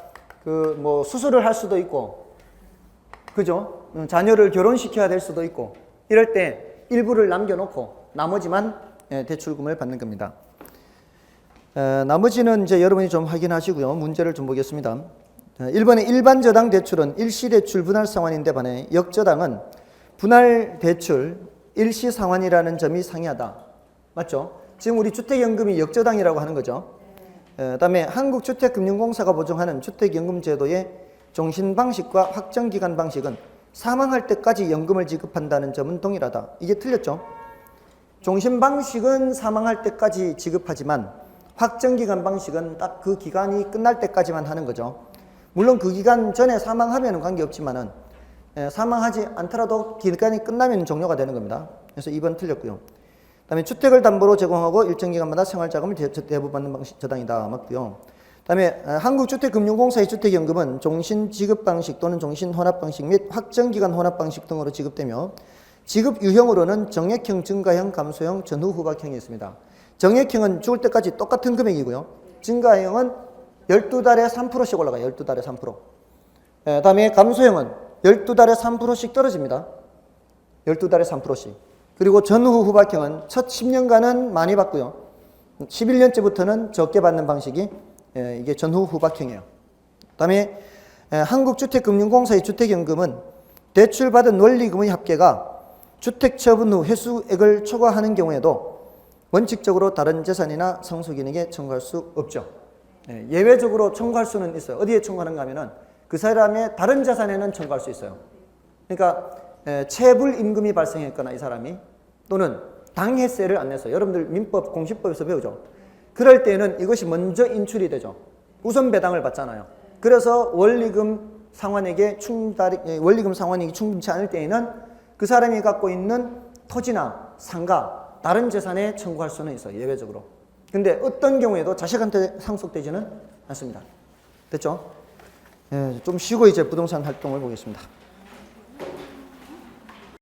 뭐 수술을 할 수도 있고, 그죠? 자녀를 결혼시켜야 될 수도 있고, 이럴 때 일부를 남겨놓고 나머지만 대출금을 받는 겁니다. 나머지는 이제 여러분이 좀 확인하시고요. 문제를 좀 보겠습니다. 1번에 일반 저당 대출은 일시대출 분할 상환인데 반해 역저당은 분할 대출 일시 상환이라는 점이 상이하다. 맞죠? 지금 우리 주택연금이 역저당이라고 하는 거죠. 그다음에 한국주택금융공사가 보증하는 주택연금 제도의 종신 방식과 확정기간 방식은 사망할 때까지 연금을 지급한다는 점은 동일하다. 이게 틀렸죠? 종신 방식은 사망할 때까지 지급하지만 확정기간 방식은 딱 그 기간이 끝날 때까지만 하는 거죠. 물론 그 기간 전에 사망하면 관계없지만은 사망하지 않더라도 기간이 끝나면 종료가 되는 겁니다. 그래서 2번 틀렸고요. 그다음에 주택을 담보로 제공하고 일정 기간마다 생활자금을 대부받는 방식 저당이다. 맞고요. 그다음에 한국주택금융공사의 주택연금은 종신 지급 방식 또는 종신 혼합 방식 및 확정기간 혼합 방식 등으로 지급되며 지급 유형으로는 정액형, 증가형, 감소형, 전후 후박형이 있습니다. 정액형은 죽을 때까지 똑같은 금액이고요. 증가형은 12달에 3%씩 올라가요. 12달에 3%. 그다음에 감소형은 12달에 3%씩 떨어집니다. 12달에 3%씩. 그리고 전후 후박형은 첫 10년간은 많이 받고요. 11년째부터는 적게 받는 방식이 이게 전후 후박형이에요. 그다음에 한국주택금융공사의 주택연금은 대출받은 원리금의 합계가 주택처분 후 회수액을 초과하는 경우에도 원칙적으로 다른 재산이나 상속인에게 청구할 수 없죠. 예외적으로 청구할 수는 있어요. 어디에 청구하는가 하면은 그 사람의 다른 재산에는 청구할 수 있어요. 그러니까 체불임금이 발생했거나 이 사람이 또는 당해세를 안 냈어요. 여러분들 민법 공시법에서 배우죠. 그럴 때는 이것이 먼저 인출이 되죠. 우선 배당을 받잖아요. 그래서 원리금 상환액이 충분치 않을 때에는 그 사람이 갖고 있는 토지나 상가, 다른 재산에 청구할 수는 있어요. 예외적으로. 근데 어떤 경우에도 자식한테 상속되지는 않습니다. 됐죠? 좀 쉬고 이제 부동산 활동을 보겠습니다.